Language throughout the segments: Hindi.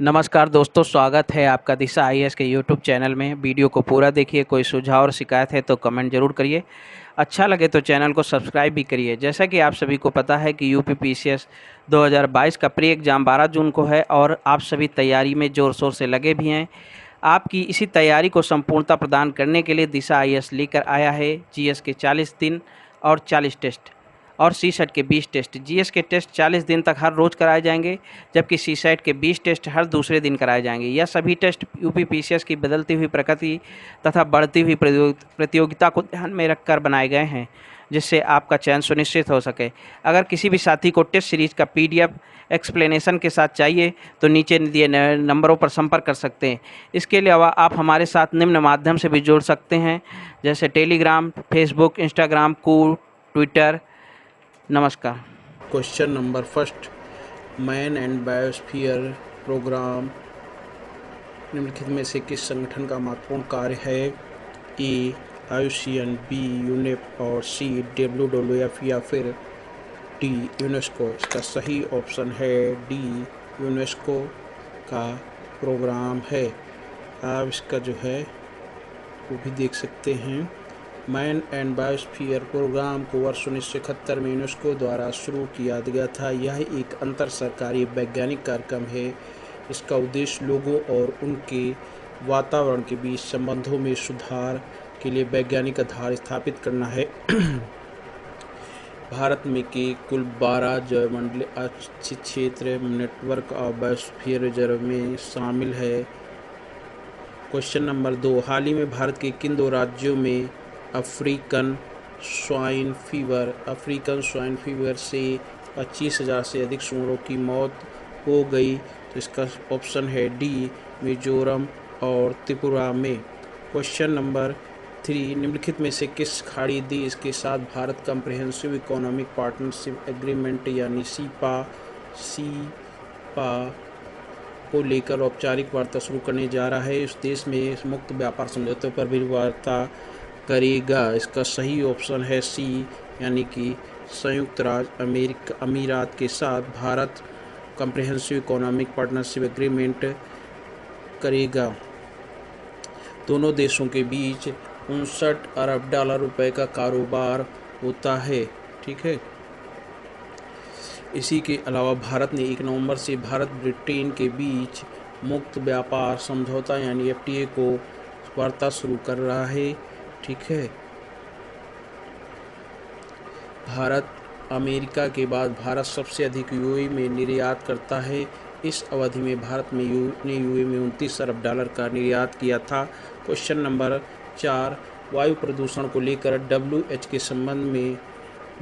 नमस्कार दोस्तों, स्वागत है आपका दिशा आईएएस के यूट्यूब चैनल में। वीडियो को पूरा देखिए। कोई सुझाव और शिकायत है तो कमेंट ज़रूर करिए। अच्छा लगे तो चैनल को सब्सक्राइब भी करिए। जैसा कि आप सभी को पता है कि यूपी पीसीएस 2022 का प्री एग्ज़ाम 12 जून को है और आप सभी तैयारी में ज़ोर शोर से लगे भी हैं। आपकी इसी तैयारी को संपूर्णता प्रदान करने के लिए दिशा आईएएस लेकर आया है जीएस के 40 दिन और 40 टेस्ट और सीसेट के 20 टेस्ट। जीएस के टेस्ट 40 दिन तक हर रोज़ कराए जाएंगे, जबकि सीसेट के 20 टेस्ट हर दूसरे दिन कराए जाएंगे। यह सभी टेस्ट यूपी पीसीएस की बदलती हुई प्रकृति तथा बढ़ती हुई प्रतियोगिता को ध्यान में रखकर बनाए गए हैं, जिससे आपका चयन सुनिश्चित हो सके। अगर किसी भी साथी को टेस्ट सीरीज का पीडीएफ एक्सप्लेनेशन के साथ चाहिए तो नीचे दिए नंबरों पर संपर्क कर सकते हैं। इसके अलावा आप हमारे साथ निम्न माध्यम से भी जुड़ सकते हैं, जैसे Telegram, Facebook, Instagram, Koo, Twitter. नमस्कार। Question number first, man and biosphere programme निम्नलिखित में से किस संगठन का महत्वपूर्ण कार्य है? ए आईयूसीएन, बी यूनेप और सी डब्ल्यूडब्ल्यूएफ या फिर डी यूनेस्को। इसका सही ऑप्शन है डी यूनेस्को का प्रोग्राम है। आप इसका जो है वो भी देख सकते हैं। मैन एंड बायोस्फीयर प्रोग्राम को वर्ष 1971 में यूनेस्को द्वारा शुरू किया गया था। यह एक अंतर सरकारी वैज्ञानिक कार्यक्रम है। इसका उद्देश्य लोगों और उनके वातावरण के बीच संबंधों में सुधार के लिए वैज्ञानिक आधार स्थापित करना है। भारत में के कुल 12 जैवमंडलीय आरक्षित क्षेत्र नेटवर्क ऑफ बायोस्फीयर रिजर्व में शामिल है। क्वेश्चन नंबर 2, हाल ही में भारत के किन 2 राज्यों में अफ्रीकन स्वाइन फीवर से 25,000 से अधिक सूअरों की मौत हो गई? तो इसका ऑप्शन है डी मिजोरम और त्रिपुरा में। क्वेश्चन नंबर 3, निम्नलिखित में से किस खाड़ी देश के साथ Bharat comprehensive economic partnership agreement यानी सीपा को लेकर औपचारिक वार्ता शुरू करने जा रहा है? इस देश में मुक्त व्यापार समझौते पर भी वार्ता करेगा। इसका सही ऑप्शन है सी, यानी कि संयुक्त राज्य अमीरात के साथ Bharat comprehensive economic partnership agreement करेगा। दोनों देशों के बीच 59 अरब डॉलर रुपए का कारोबार होता है। ठीक है। इसी के अलावा भारत ने 1 नवंबर से भारत ब्रिटेन के बीच मुक्त व्यापार समझौता यानी एफटीए को वार्ता शुरू कर रहा है। ठीक है। भारत अमेरिका के बाद भारत सबसे अधिक यूएई में निर्यात करता है। इस अवधि में भारत में यूएई में 29 अरब डॉलर का निर्यात किया था। क्वेश्चन नंबर 4, वायु प्रदूषण को लेकर डब्ल्यूएच के संबंध में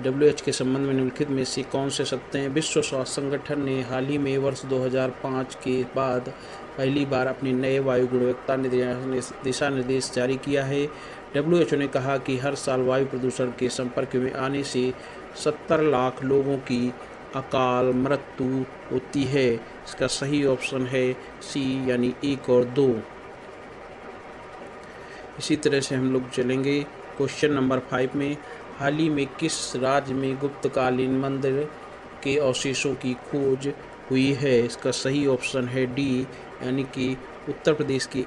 निम्नलिखित में से कौन से सत्य हैं? विश्व स्वास्थ्य संगठन ने हाल ही में वर्ष 2005 के बाद पहली बार अपने नए वायु गुणवत्ता दिशा निर्देश जारी किया है। डब्ल्यूएचओ ने कहा कि हर साल वायु प्रदूषण के संपर्क में आने से 70 लाख लोगों की अकाल मृत्यु होती है। इसका सही ऑप्शन है सी, यानी 1 और 2। इसी तरह से हम लोग चलेंगे क्वेश्चन नंबर 5 में। हाल ही में किस राज्य में गुप्तकालीन मंदिर के अवशेषों की खोज हुई है? इसका सही ऑप्शन है डी, यानी कि उत्तर प्रदेश के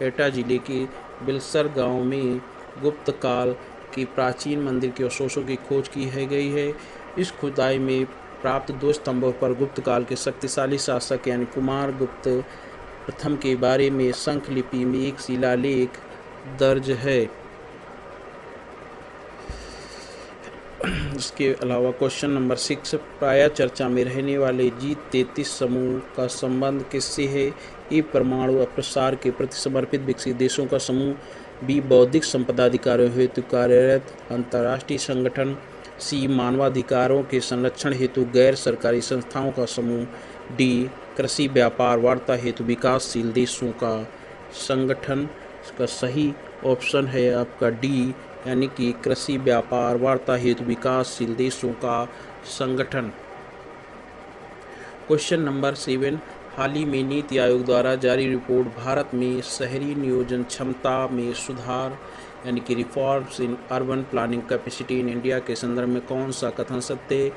एटा जिले के बिलसर गांव में गुप्त काल के प्राचीन मंदिर के अवशेषों की खोज की गई है। इस खुदाई में प्राप्त 2 स्तंभों पर गुप्त काल के शक्तिशाली शासक यानी कुमार गुप्त प्रथम के बारे में शंख लिपि में एक शिलालेख दर्ज है। इसके अलावा क्वेश्चन नंबर 6, प्रायः चर्चा में रहने वाले G33 समूह का संबंध किससे है? ए परमाणु अप्रसार के प्रति समर्पित विकसित देशों का समूह, बी बौद्धिक संपदा अधिकारों हेतु कार्यरत अंतर्राष्ट्रीय संगठन, सी मानवाधिकारों के संरक्षण हेतु गैर सरकारी संस्थाओं का समूह, डी कृषि व्यापार वार्ता हेतु विकासशील देशों का संगठन। इसका सही ऑप्शन है आपका डी, यानी कि कृषि व्यापार वार्ता हेतु विकासशील देशों का संगठन। क्वेश्चन नंबर 7, हाल ही में नीति आयोग द्वारा जारी रिपोर्ट भारत में शहरी नियोजन क्षमता में सुधार यानी कि reforms in urban planning capacity in India के संदर्भ में कौन सा कथन सत्य है?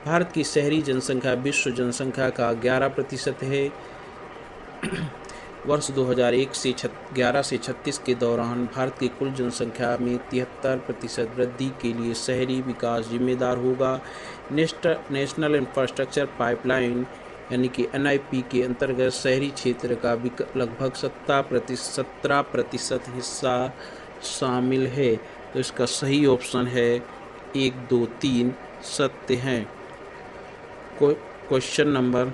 भारत की शहरी जनसंख्या विश्व जनसंख्या का 11% है। वर्ष 2001 से 11 से 36 के दौरान भारत की कुल जनसंख्या में 73% वृद्धि के लिए शहरी विकास जिम्मेदार होगा। नेशनल इंफ्रास्ट्रक्चर पाइपलाइन यानी कि NIP के अंतर्गत शहरी क्षेत्र का लगभग 17% हिस्सा शामिल है। तो इसका सही ऑप्शन है 1, 2, 3 सत्य हैं। क्वेश्चन नंबर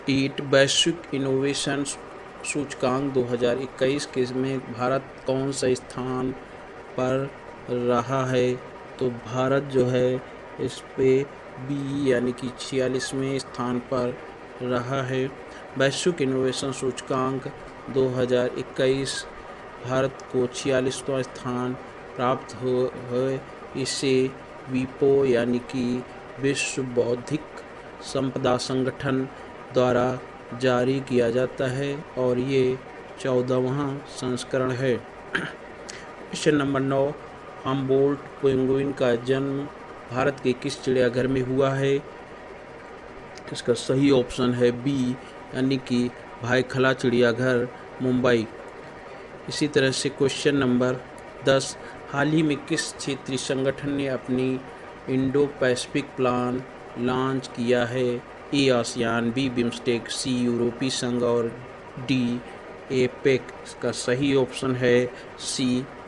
8, वैश्विक इनोवेशन सूचकांक 2021 के में भारत कौन सा स्थान पर रहा है? तो भारत जो है इस पे B यानी कि 46वें स्थान पर रहा है। वैश्विक इनोवेशन सूचकांक 2021 भारत को 46वां स्थान प्राप्त है। इसे WIPO यानी कि विश्व बौद्धिक संपदा संगठन द्वारा जारी किया जाता है और ये 14वां संस्करण है। क्वेश्चन नंबर 9, हम्बोल्ट पेंगुइन का जन्म भारत के किस चिड़ियाघर में हुआ है? इसका सही ऑप्शन है B यानी कि भायखला चिड़ियाघर, मुंबई। इसी तरह से क्वेश्चन नंबर 10, हाल ही में किस क्षेत्रीय संगठन ने अपनी इंडो पैसिफिक प्लान लॉन्च किया है? A ASEAN, B BIMSTEC, C यूरोपीय संघ और D एपेक। इसका सही ऑप्शन है C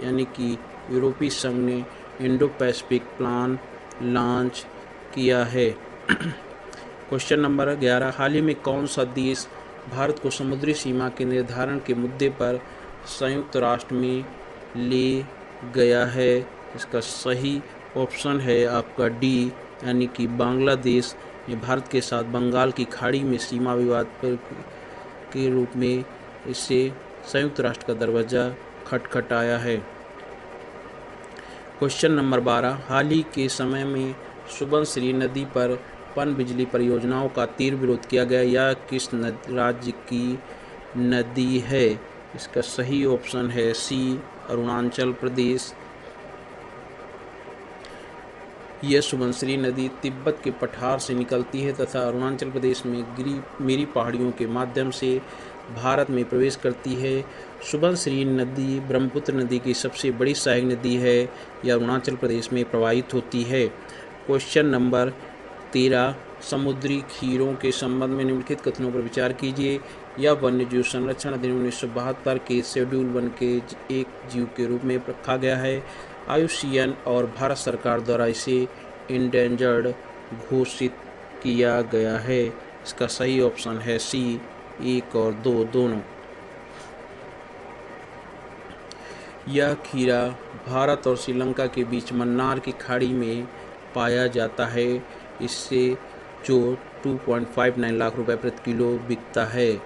यानी कि यूरोपीय संघ ने इंडो पैसिफिक प्लान लॉन्च किया है। क्वेश्चन नंबर 11, हाल ही में कौन सा देश भारत को समुद्री सीमा के निर्धारण के मुद्दे पर संयुक्त राष्ट्र में ले गया है? इसका सही ऑप्शन है आपका D यानी कि बांग्लादेश ने भारत के साथ बंगाल की खाड़ी में सीमा विवाद पर के रूप में इससे संयुक्त राष्ट्र का दरवाज़ा खटखटाया है। क्वेश्चन नंबर 12, हाल ही के समय में सुबनसिरी नदी पर पनबिजली परियोजनाओं का तीव्र विरोध किया गया। यह किस राज्य की नदी है? इसका सही ऑप्शन है C अरुणाचल प्रदेश। यह सुबनसिरी नदी तिब्बत के पठार से निकलती है तथा अरुणाचल प्रदेश में गिरिमिरी पहाड़ियों के माध्यम से भारत में प्रवेश करती है। सुबनसिरी नदी ब्रह्मपुत्र नदी की सबसे बड़ी सहायक नदी है। यह अरुणाचल प्रदेश में प्रवाहित होती है। क्वेश्चन नंबर 13, समुद्री खीरों के संबंध में निम्नलिखित कथनों पर विचार कीजिए। यह वन्यजीव संरक्षण अधिनियम 1972 के शेड्यूल 1 के एक जीव के रूप में रखा गया है। IUCN और भारत सरकार द्वारा इसे इंडेंजर्ड घोषित किया गया है। इसका सही ऑप्शन है C 1 और 2 दोनों। यह खीरा भारत और श्रीलंका के बीच मन्नार की खाड़ी में पाया जाता है। इससे जो 2.59 लाख रुपए प्रति किलो बिकता है।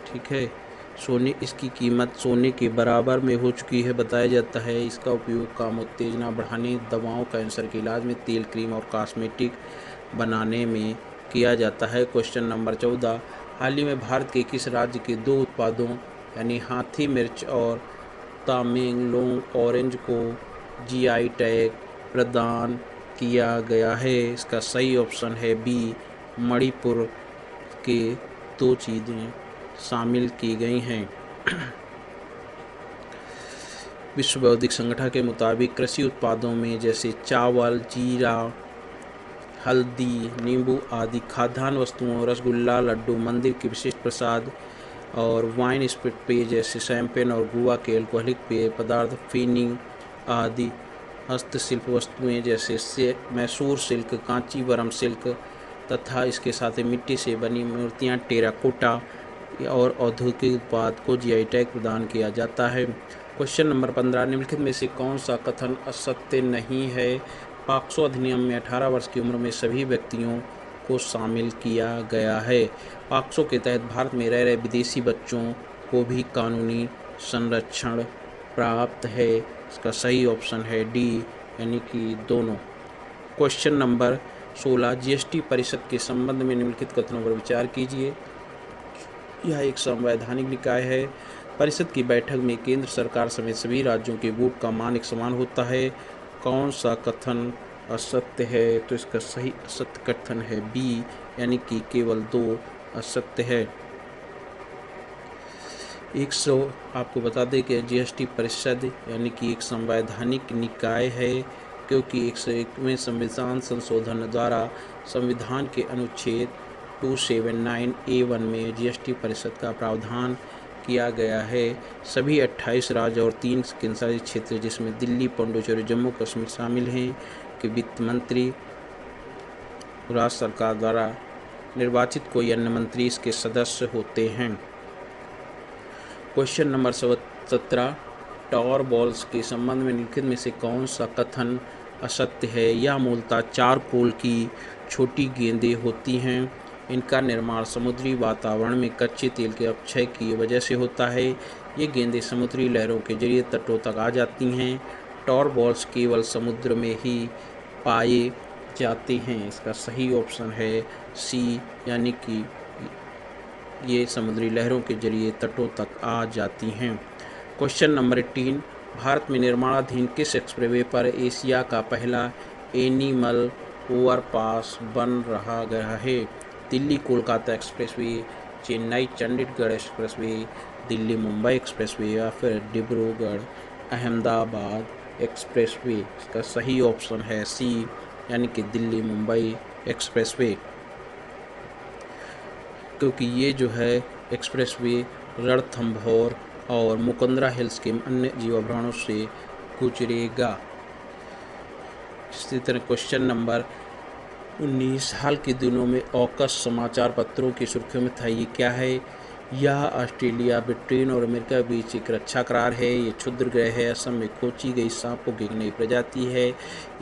ठीक है, इसकी कीमत सोने के बराबर में हो चुकी है बताया जाता है। इसका उपयोग काम उत्तेजना बढ़ाने, दवाओं, कैंसर के इलाज में, तेल, क्रीम और कॉस्मेटिक बनाने में किया जाता है। क्वेश्चन नंबर 14, हाल ही में भारत के किस राज्य के 2 उत्पादों यानी हाथी मिर्च और तामेंगलोंग ऑरेंज को GI टैग प्रदान किया गया है? इसका सही ऑप्शन है B मणिपुर के 2 चीज़ें शामिल की गई हैं। विश्व बौद्धिक संगठन के मुताबिक कृषि उत्पादों में जैसे चावल, जीरा, हल्दी, नींबू आदि खाद्यान्न वस्तुओं, रसगुल्ला, लड्डू, मंदिर के विशिष्ट प्रसाद और वाइन स्पिरिट पेय जैसे शैंपेन और गुआ के अल्कोहलिक पेय पदार्थ, फिनिंग आदि हस्तशिल्प वस्तुएं जैसे मैसूर सिल्क, कांचीवरम सिल्क तथा इसके साथ ही मिट्टी से बनी मूर्तियां, टेराकोटा और औद्योगिक उत्पाद को GI टैग प्रदान किया जाता है। क्वेश्चन नंबर 15, निम्नलिखित में से कौन सा कथन असत्य नहीं है? पॉक्सो अधिनियम में 18 वर्ष की उम्र में सभी व्यक्तियों को शामिल किया गया है। पॉक्सो के तहत भारत में रह रहे विदेशी बच्चों को भी कानूनी संरक्षण प्राप्त है। इसका सही ऑप्शन है D यानी कि दोनों। क्वेश्चन नंबर 16, GST परिषद के संबंध में निम्नलिखित कथनों पर विचार कीजिए। यह एक संवैधानिक निकाय है। परिषद की बैठक में केंद्र सरकार समेत सभी राज्यों के वोट का मान एक समान होता है। कौन सा कथन असत्य है, तो इसका सही असत्य कथन है बी, यानी कि केवल 2 असत्य है। 100 आपको बता दें कि जीएसटी परिषद यानी कि एक संवैधानिक निकाय है, क्योंकि 101वें संविधान संशोधन द्वारा संविधान के अनुच्छेद 279A1 में जीएसटी परिषद का प्रावधान किया गया है। सभी 28 राज्य और 3 केंद्रशासित क्षेत्र जिसमें दिल्ली, पुडुचेरी, जम्मू कश्मीर शामिल हैं कि वित्त मंत्री राज्य सरकार द्वारा निर्वाचित कोई अन्य मंत्री इसके सदस्य होते हैं। क्वेश्चन नंबर 17, टॉर बॉल्स के संबंध में निम्नलिखित में से कौन सा कथन असत्य है? यह मूलतः चारकोल की छोटी गेंदें होती हैं। इनका निर्माण समुद्री वातावरण में कच्चे तेल के अपक्षय की वजह से होता है। ये गेंदें समुद्री लहरों के जरिए तटों तक आ जाती हैं। टॉर बॉल्स केवल समुद्र में ही पाए जाते हैं। इसका सही ऑप्शन है सी, यानी कि ये समुद्री लहरों के जरिए तटों तक आ जाती हैं। क्वेश्चन नंबर 18, भारत में निर्माणाधीन किस एक्सप्रेसवे पर एशिया का पहला एनिमल ओवरपास बन रहा गया है? Delhi Kolkata expressway, Chennai Chandigarh expressway, Delhi Mumbai expressway या फिर डिब्रूगढ़ अहमदाबाद एक्सप्रेसवे। इसका सही ऑप्शन है सी, यानी कि दिल्ली मुंबई एक्सप्रेसवे, क्योंकि ये जो है एक्सप्रेसवे रणथंभौर और मुकुंदरा हिल्स के अन्य जीवाभरणों से गुजरेगा। इसी तरह क्वेश्चन नंबर 19, हाल के दिनों में ऑकस समाचार पत्रों की सुर्खियों में था, ये क्या है? यह ऑस्ट्रेलिया, ब्रिटेन और अमेरिका के बीच एक रक्षा करार है। ये क्षुद्र ग्रह है, असम में खोजी गई सांपों की एक नई प्रजाति है,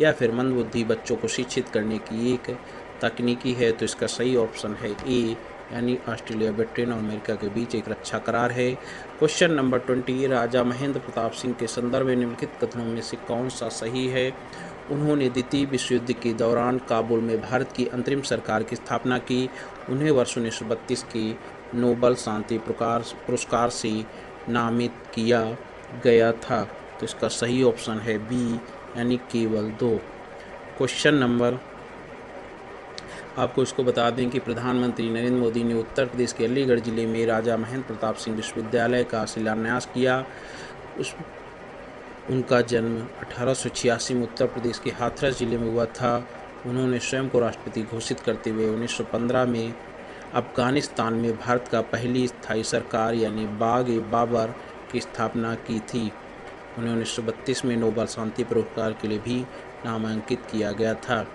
या फिर मंदबुद्धि बच्चों को शिक्षित करने की एक तकनीकी है। तो इसका सही ऑप्शन है ए, यानी ऑस्ट्रेलिया, ब्रिटेन और अमेरिका के बीच एक रक्षा करार है। क्वेश्चन नंबर 20, राजा महेंद्र प्रताप सिंह के संदर्भ में निम्नलिखित कथनों में से कौन सा सही है? उन्होंने द्वितीय विश्व युद्ध के दौरान काबुल में भारत की अंतरिम सरकार की स्थापना की। उन्हें वर्ष 1932 के नोबल शांति पुरस्कार से नामित किया गया था। तो इसका सही ऑप्शन है बी, यानी केवल 2। क्वेश्चन नंबर, आपको इसको बता दें कि प्रधानमंत्री नरेंद्र मोदी ने उत्तर प्रदेश के अलीगढ़ जिले में राजा महेंद्र प्रताप सिंह विश्वविद्यालय का शिलान्यास किया। उनका जन्म 1886 में उत्तर प्रदेश के हाथरस जिले में हुआ था। उन्होंने स्वयं को राष्ट्रपति घोषित करते हुए 1915 में अफगानिस्तान में भारत का पहली स्थायी सरकार यानी बाग-ए-बाबर की स्थापना की थी। उन्हें 1932 में नोबल शांति पुरस्कार के लिए भी नामांकित किया गया था।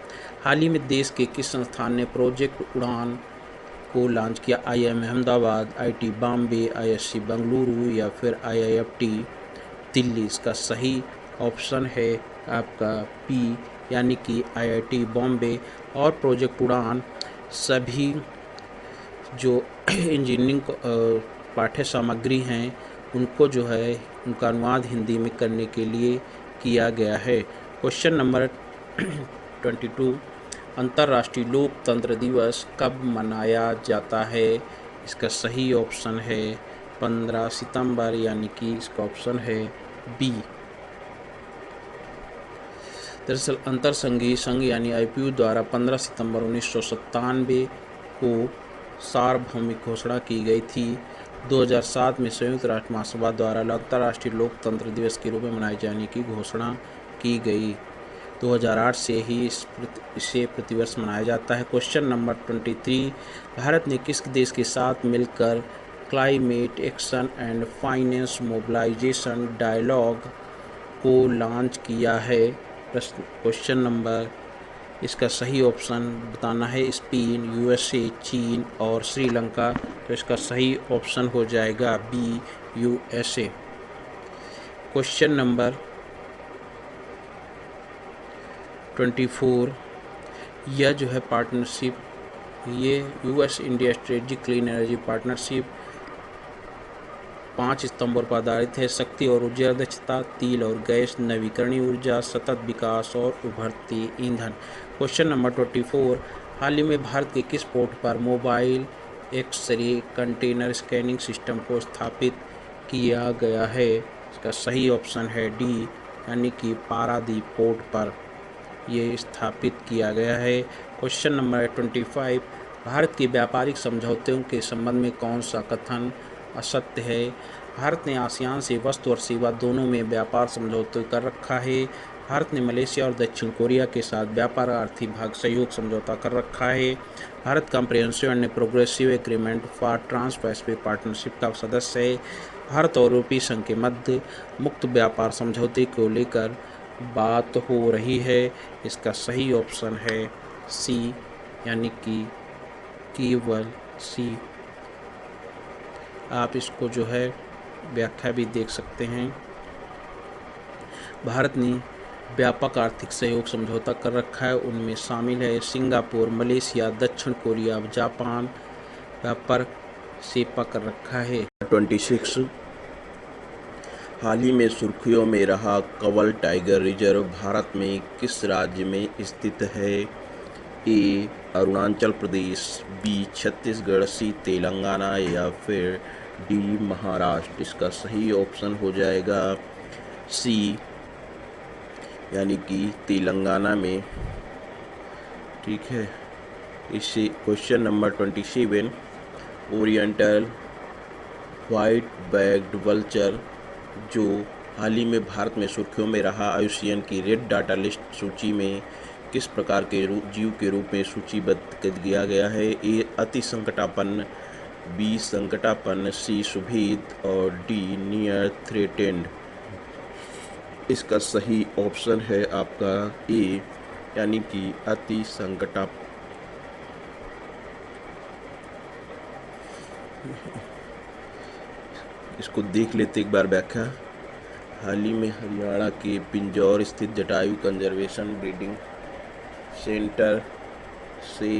हाल ही में देश के किस संस्थान ने प्रोजेक्ट उड़ान को लॉन्च किया? IIM Ahmedabad, IIT Bombay, ISC Bengaluru या फिर IIFT दिल्ली। इसका सही ऑप्शन है आपका बी, यानी कि IIT बॉम्बे। और प्रोजेक्ट उड़ान सभी जो इंजीनियरिंग पाठ्य सामग्री हैं उनको जो है उनका अनुवाद हिंदी में करने के लिए किया गया है। क्वेश्चन नंबर 22, अंतर्राष्ट्रीय लोकतंत्र दिवस कब मनाया जाता है? इसका सही ऑप्शन है 15 सितंबर, यानी कि इसका ऑप्शन है बी। दरअसल अंतर संघीय संघ यानी IPU द्वारा 15 सितंबर 1997 को सार्वभौमिक घोषणा की गई थी। 2007 में संयुक्त राष्ट्र महासभा द्वारा अंतर्राष्ट्रीय लोकतंत्र दिवस के रूप में मनाए जाने की घोषणा की गई। 2008 से ही इसे प्रतिवर्ष मनाया जाता है। क्वेश्चन नंबर 23, भारत ने किस देश के साथ मिलकर climate action and finance mobilisation dialogue को लॉन्च किया है? क्वेश्चन नंबर, इसका सही ऑप्शन बताना है स्पेन, USA, चीन और श्रीलंका। तो इसका सही ऑप्शन हो जाएगा बी, USA। क्वेश्चन नंबर 24, यह जो है पार्टनरशिप, ये US India strategic clean energy partnership 5 स्तंभों पर आधारित है। शक्ति और ऊर्जा दक्षता, तेल और गैस, नवीकरणीय ऊर्जा, सतत विकास और उभरते ईंधन। क्वेश्चन नंबर 24, हाल ही में भारत के किस पोर्ट पर mobile X ray container scanning system को स्थापित किया गया है? इसका सही ऑप्शन है डी, यानी कि पारादीप पोर्ट पर ये स्थापित किया गया है। क्वेश्चन नंबर 25, भारत के व्यापारिक समझौतों के संबंध में कौन सा कथन असत्य है? भारत ने आसियान से वस्तु और सेवा दोनों में व्यापार समझौते कर रखा है। भारत ने मलेशिया और दक्षिण कोरिया के साथ व्यापार आर्थिक भाग सहयोग समझौता कर रखा है। Bharat comprehensive and progressive agreement for trans Pacific partnership का सदस्य है। भारत और यूरोपीय संघ के मध्य मुक्त व्यापार समझौते को लेकर बात हो रही है। इसका सही ऑप्शन है सी, यानी कि केवल सी। आप इसको जो है व्याख्या भी देख सकते हैं। भारत ने व्यापक आर्थिक सहयोग समझौता कर रखा है, उनमें शामिल है सिंगापुर, मलेशिया, दक्षिण कोरिया, जापान। व्यापार सेपा कर रखा है। 26, हाल ही में सुर्खियों में रहा कंवल टाइगर रिजर्व भारत में किस राज्य में स्थित है? ए अरुणाचल प्रदेश, बी छत्तीसगढ़, सी तेलंगाना या फिर डी महाराष्ट्र। इसका सही ऑप्शन हो जाएगा सी, यानी कि तेलंगाना में। ठीक है। इससे question number 27, oriental white bagged vulture जो हाल ही में भारत में सुर्खियों में रहा, आईयूसीएन की रेड डाटा लिस्ट सूची में किस प्रकार के जीव के रूप में सूचीबद्ध कर दिया गया है? ए अति संकटापन्न, बी संकटापन्न, सी सुभेद और डी नियर थ्रेटेंड। इसका सही ऑप्शन है आपका ए, यानी कि अति संकटापन्न। इसको देख लेते एक बार व्याख्या। हाल ही में हरियाणा के पिंजौर स्थित जटायु कंजर्वेशन ब्रीडिंग सेंटर से,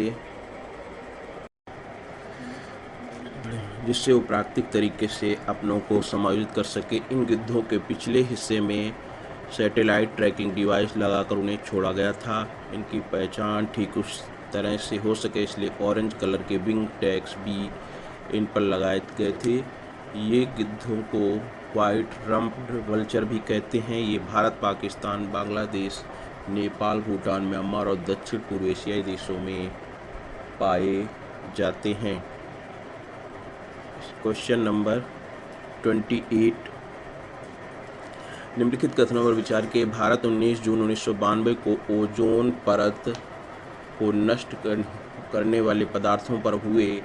जिससे वो प्राकृतिक तरीके से अपनों को समायोजित कर सके, इन गिद्धों के पिछले हिस्से में सैटेलाइट ट्रैकिंग डिवाइस लगाकर उन्हें छोड़ा गया था। इनकी पहचान ठीक उस तरह से हो सके इसलिए ऑरेंज कलर के विंग टैग्स भी इन पर लगाए गए थे। ये गिद्धों को वाइट रम्प्ड वल्चर भी कहते हैं। ये भारत, पाकिस्तान, बांग्लादेश, नेपाल, भूटान, म्यांमार और दक्षिण पूर्व एशियाई देशों में पाए जाते हैं। क्वेश्चन नंबर 28, निम्नलिखित कथनों पर विचार के भारत 19 जून 1992 को ओजोन परत को नष्ट करने वाले पदार्थों पर हुए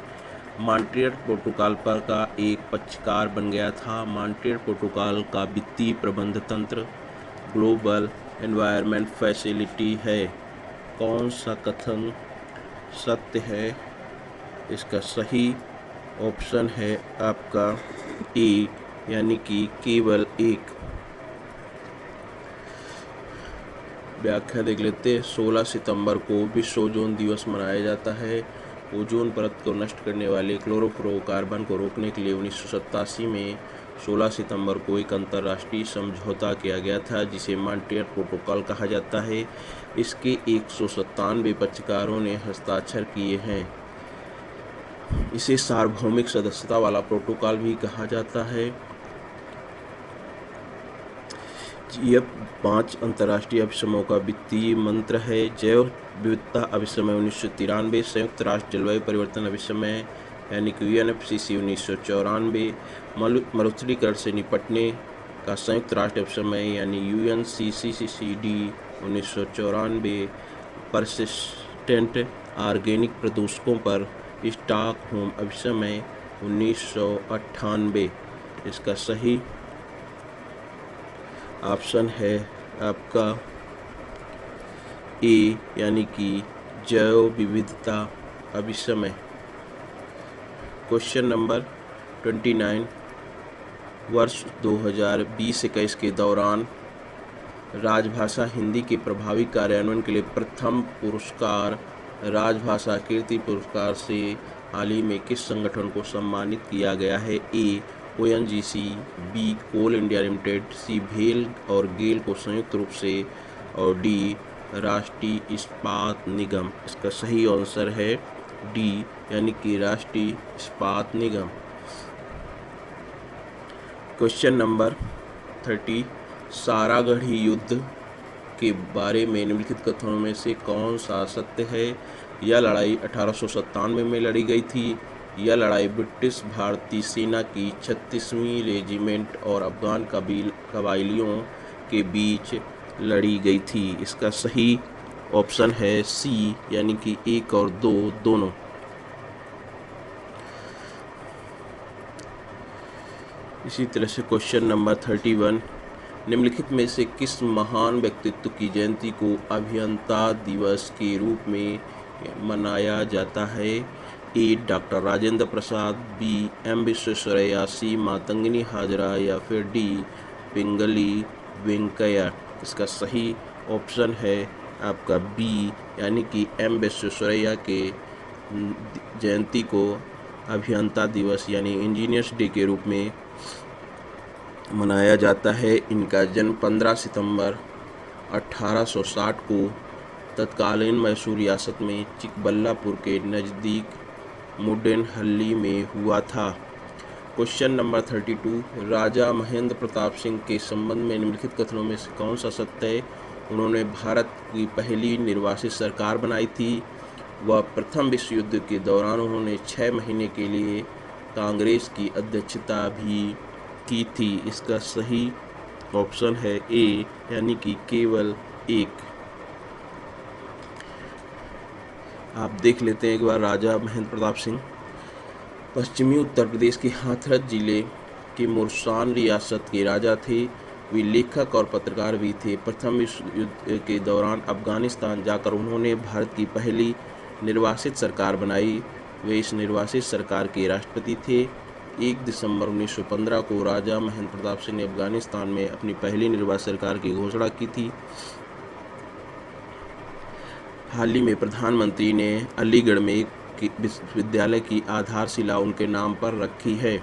मॉन्ट्रियल प्रोटोकॉल पर का एक पक्षकार बन गया था। मॉन्ट्रियल प्रोटोकॉल का वित्तीय प्रबंध तंत्र ग्लोबल एनवायरनमेंट फैसिलिटी है। कौन सा कथन सत्य है? इसका सही ऑप्शन है आपका ए, यानी कि केवल एक। व्याख्या देख लेते हैं। 16 सितंबर को विश्व ओजोन दिवस मनाया जाता है। ओजोन परत को नष्ट करने वाले क्लोरोफ्लोरोकार्बन को रोकने के लिए 1987 में 16 सितंबर को एक अंतर्राष्ट्रीय समझौता किया गया था, जिसे मॉन्ट्रियल प्रोटोकॉल कहा जाता है। इसके 197 पक्षकारों ने हस्ताक्षर किए हैं। इसे सार्वभौमिक सदस्यता वाला प्रोटोकॉल भी कहा जाता है। यह 5 अंतर्राष्ट्रीय अभिसमयों का वित्तीय मंत्र है। जैव विविधता अभिसमय 1993, संयुक्त राष्ट्र जलवायु परिवर्तन अभिसमय यानी कि UNFCCC 1994, मरुस्थलीकरण से निपटने का संयुक्त राष्ट्र अभिसमय यानी UNCCCD 1994, परसिस्टेंट ऑर्गेनिक प्रदूषकों पर स्टॉकहोम अभिसमय 1998। इसका सही ऑप्शन है आपका ए, यानी कि जैव विविधता अभिसमय। क्वेश्चन नंबर 29, वर्ष 2020-21 के दौरान राजभाषा हिंदी के प्रभावी कार्यान्वयन के लिए प्रथम पुरस्कार राजभाषा कीर्ति पुरस्कार से हाल ही में किस संगठन को सम्मानित किया गया है? ए ONGC, बी कोल इंडिया लिमिटेड, सी भेल और गेल को संयुक्त रूप से और डी राष्ट्रीय इस्पात निगम। इसका सही आंसर है डी, यानी कि राष्ट्रीय इस्पात निगम। क्वेश्चन नंबर 30, सारागढ़ी युद्ध के बारे में निम्नलिखित कथनों में से कौन सा सत्य है? यह लड़ाई 1897 में लड़ी गई थी। यह लड़ाई ब्रिटिश भारतीय सेना की 36वीं रेजिमेंट और अफगान कबाइलियों के बीच लड़ी गई थी। इसका सही ऑप्शन है सी, यानी कि 1 और 2 दोनों। इसी तरह से क्वेश्चन नंबर 31, निम्नलिखित में से किस महान व्यक्तित्व की जयंती को अभियंता दिवस के रूप में मनाया जाता है? ए doctor Rajendra Prasad, B M Visvesvaraya, सी मातंगिनी हाजरा या फिर डी पिंगली वेंकैया। इसका सही ऑप्शन है आपका बी, यानी कि एम विश्वेश्वरैया के जयंती को अभियंता दिवस यानी इंजीनियर्स डे के रूप में मनाया जाता है। इनका जन्म 15 सितंबर 1860 को तत्कालीन मैसूर रियासत में चिकबल्लापुर के नज़दीक मुडेनहल्ली में हुआ था। क्वेश्चन नंबर 32, राजा महेंद्र प्रताप सिंह के संबंध में निम्नलिखित कथनों में से कौन सा सत्य है? उन्होंने भारत की पहली निर्वासित सरकार बनाई थी। वह प्रथम विश्व युद्ध के दौरान उन्होंने 6 महीने के लिए कांग्रेस की अध्यक्षता भी की थी। इसका सही ऑप्शन है ए, यानी कि केवल 1। आप देख लेते हैं एक बार। राजा महेंद्र प्रताप सिंह पश्चिमी उत्तर प्रदेश के हाथरस जिले के मुर्सान रियासत के राजा थे। वे लेखक और पत्रकार भी थे। प्रथम विश्व युद्ध के दौरान अफगानिस्तान जाकर उन्होंने भारत की पहली निर्वासित सरकार बनाई। वे इस निर्वासित सरकार के राष्ट्रपति थे। 1 दिसंबर 1915 को राजा महेंद्र प्रताप सिंह ने अफगानिस्तान में अपनी पहली निर्वासित सरकार की घोषणा की थी। हाल ही में प्रधानमंत्री ने अलीगढ़ में एक विश्वविद्यालय की आधारशिला उनके नाम पर रखी है।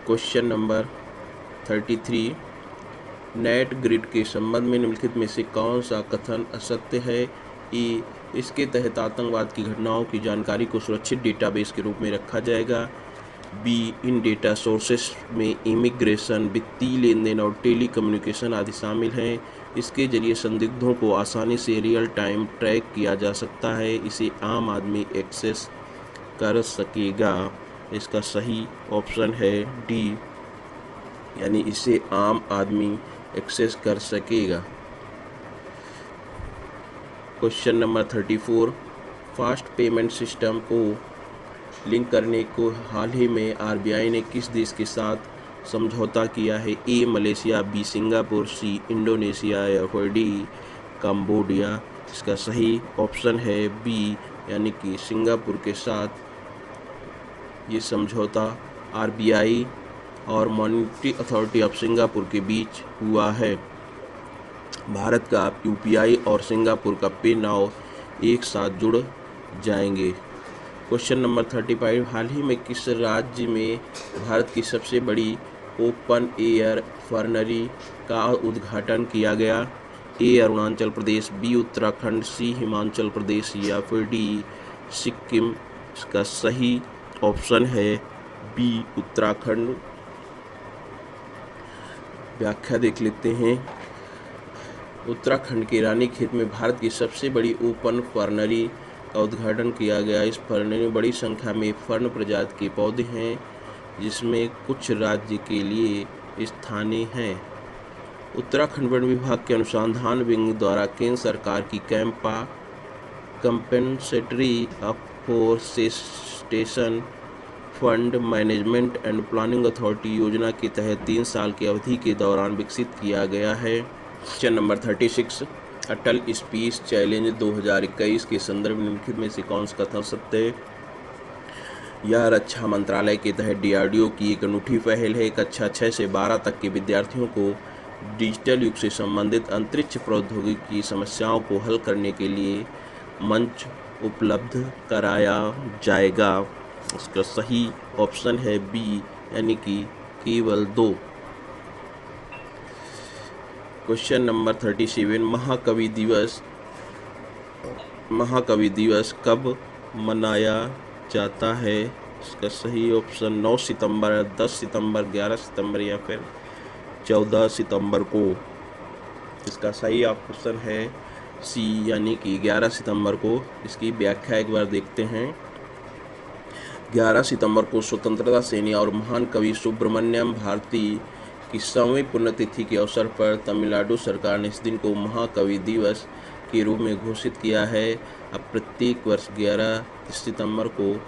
क्वेश्चन नंबर 33, नेट ग्रिड के संबंध में निम्नलिखित में से कौन सा कथन असत्य है? ए, इसके तहत आतंकवाद की घटनाओं की जानकारी को सुरक्षित डेटाबेस के रूप में रखा जाएगा। बी, इन डेटा सोर्सेस में इमिग्रेशन, वित्तीय लेन देन और टेली कम्युनिकेशन आदि शामिल हैं। इसके जरिए संदिग्धों को आसानी से रियल टाइम ट्रैक किया जा सकता है। इसे आम आदमी एक्सेस कर सकेगा। इसका सही ऑप्शन है डी, यानी इसे आम आदमी एक्सेस कर सकेगा। Question number 34, fast payment system को लिंक करने को हाल ही में आरबीआई ने किस देश के साथ समझौता किया है? ए, मलेशिया, बी, सिंगापुर, सी, इंडोनेशिया या फिर डी, कंबोडिया। इसका सही ऑप्शन है बी, यानी कि सिंगापुर के साथ ये समझौता आरबीआई और मॉनेटरी अथॉरिटी ऑफ सिंगापुर के बीच हुआ है। भारत का यूपीआई और सिंगापुर का पे नाउ एक साथ जुड़ जाएंगे। क्वेश्चन नंबर 35, हाल ही में किस राज्य में भारत की सबसे बड़ी ओपन एयर रिफाइनरी का उद्घाटन किया गया? ए, अरुणाचल प्रदेश, बी, उत्तराखंड, सी, हिमाचल प्रदेश या फिर डी, सिक्किम। इसका सही ऑप्शन है बी, उत्तराखंड। व्याख्या देख लेते हैं। उत्तराखंड के रानीखेत में भारत की सबसे बड़ी ओपन रिफाइनरी का उद्घाटन किया गया। इस रिफाइनरी में बड़ी संख्या में फर्न प्रजाति के पौधे हैं, जिसमें कुछ राज्य के लिए स्थानीय हैं। उत्तराखंड वन विभाग के अनुसंधान विंग द्वारा केंद्र सरकार की CAMPA compensatory afforestation fund management and planning authority योजना के तहत 3 साल की अवधि के दौरान विकसित किया गया है। क्वेश्चन नंबर 36, अटल स्पेस चैलेंज 2021 के संदर्भ निम्नलिखित में से कौन सा कथन सत्य है? यह रक्षा मंत्रालय के तहत डीआरडीओ की एक अनूठी पहल है। कक्षा 6 से 12 तक के विद्यार्थियों को डिजिटल युग से संबंधित अंतरिक्ष प्रौद्योगिकी की समस्याओं को हल करने के लिए मंच उपलब्ध कराया जाएगा। इसका सही ऑप्शन है बी, यानी कि केवल 2। क्वेश्चन नंबर 37, महाकवि दिवस कब मनाया जाता है? इसका सही ऑप्शन 9 सितंबर, 10 सितंबर, 11 सितंबर या फिर 14 सितंबर को। इसका सही ऑप्शन है सी, यानी कि 11 सितंबर को। इसकी व्याख्या एक बार देखते हैं। 11 सितंबर को स्वतंत्रता सेनानी और महान कवि सुब्रमण्यम भारती की 100वीं पुण्यतिथि के अवसर पर तमिलनाडु सरकार ने इस दिन को महाकवि दिवस के रूप में घोषित किया है। अब प्रत्येक वर्ष 11 सितंबर को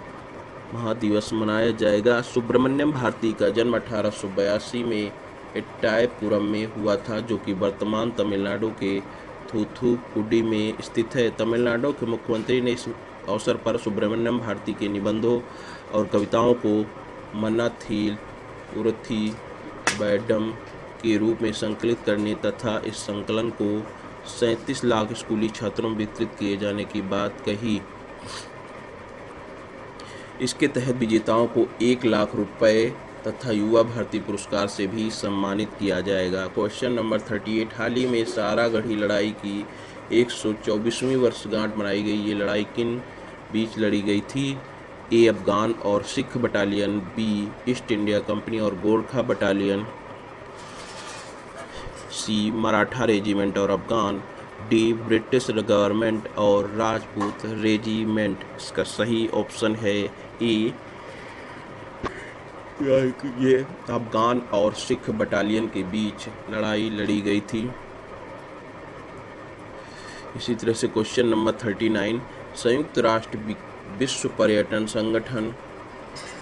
महादिवस मनाया जाएगा। सुब्रमण्यम भारती का जन्म 1882 में एट्टायपुरम में हुआ था, जो कि वर्तमान तमिलनाडु के थूथुकुडी में स्थित है। तमिलनाडु के मुख्यमंत्री ने इस अवसर पर सुब्रमण्यम भारती के निबंधों और कविताओं को मन्नाथील उरथी बैडम के रूप में संकलित करने तथा इस संकलन को 37 लाख स्कूली छात्रों में वितरित किए जाने की बात कही। इसके तहत विजेताओं को 1 लाख रुपए तथा युवा भारती पुरस्कार से भी सम्मानित किया जाएगा। क्वेश्चन नंबर 38, हाल ही में सारागढ़ी लड़ाई की 124वीं वर्षगांठ मनाई गई। ये लड़ाई किन बीच लड़ी गई थी? ए, अफगान और Sikh battalion, B, East India Company और Gorkha battalion, C, Maratha regiment और अफगान, डी, ब्रिटिश गवर्नमेंट और राजपूत रेजिमेंट। इसका सही ऑप्शन है ए, ये अफगान और सिख बटालियन के बीच लड़ाई लड़ी गई थी। इसी तरह से क्वेश्चन नंबर 39, संयुक्त राष्ट्र विश्व पर्यटन संगठन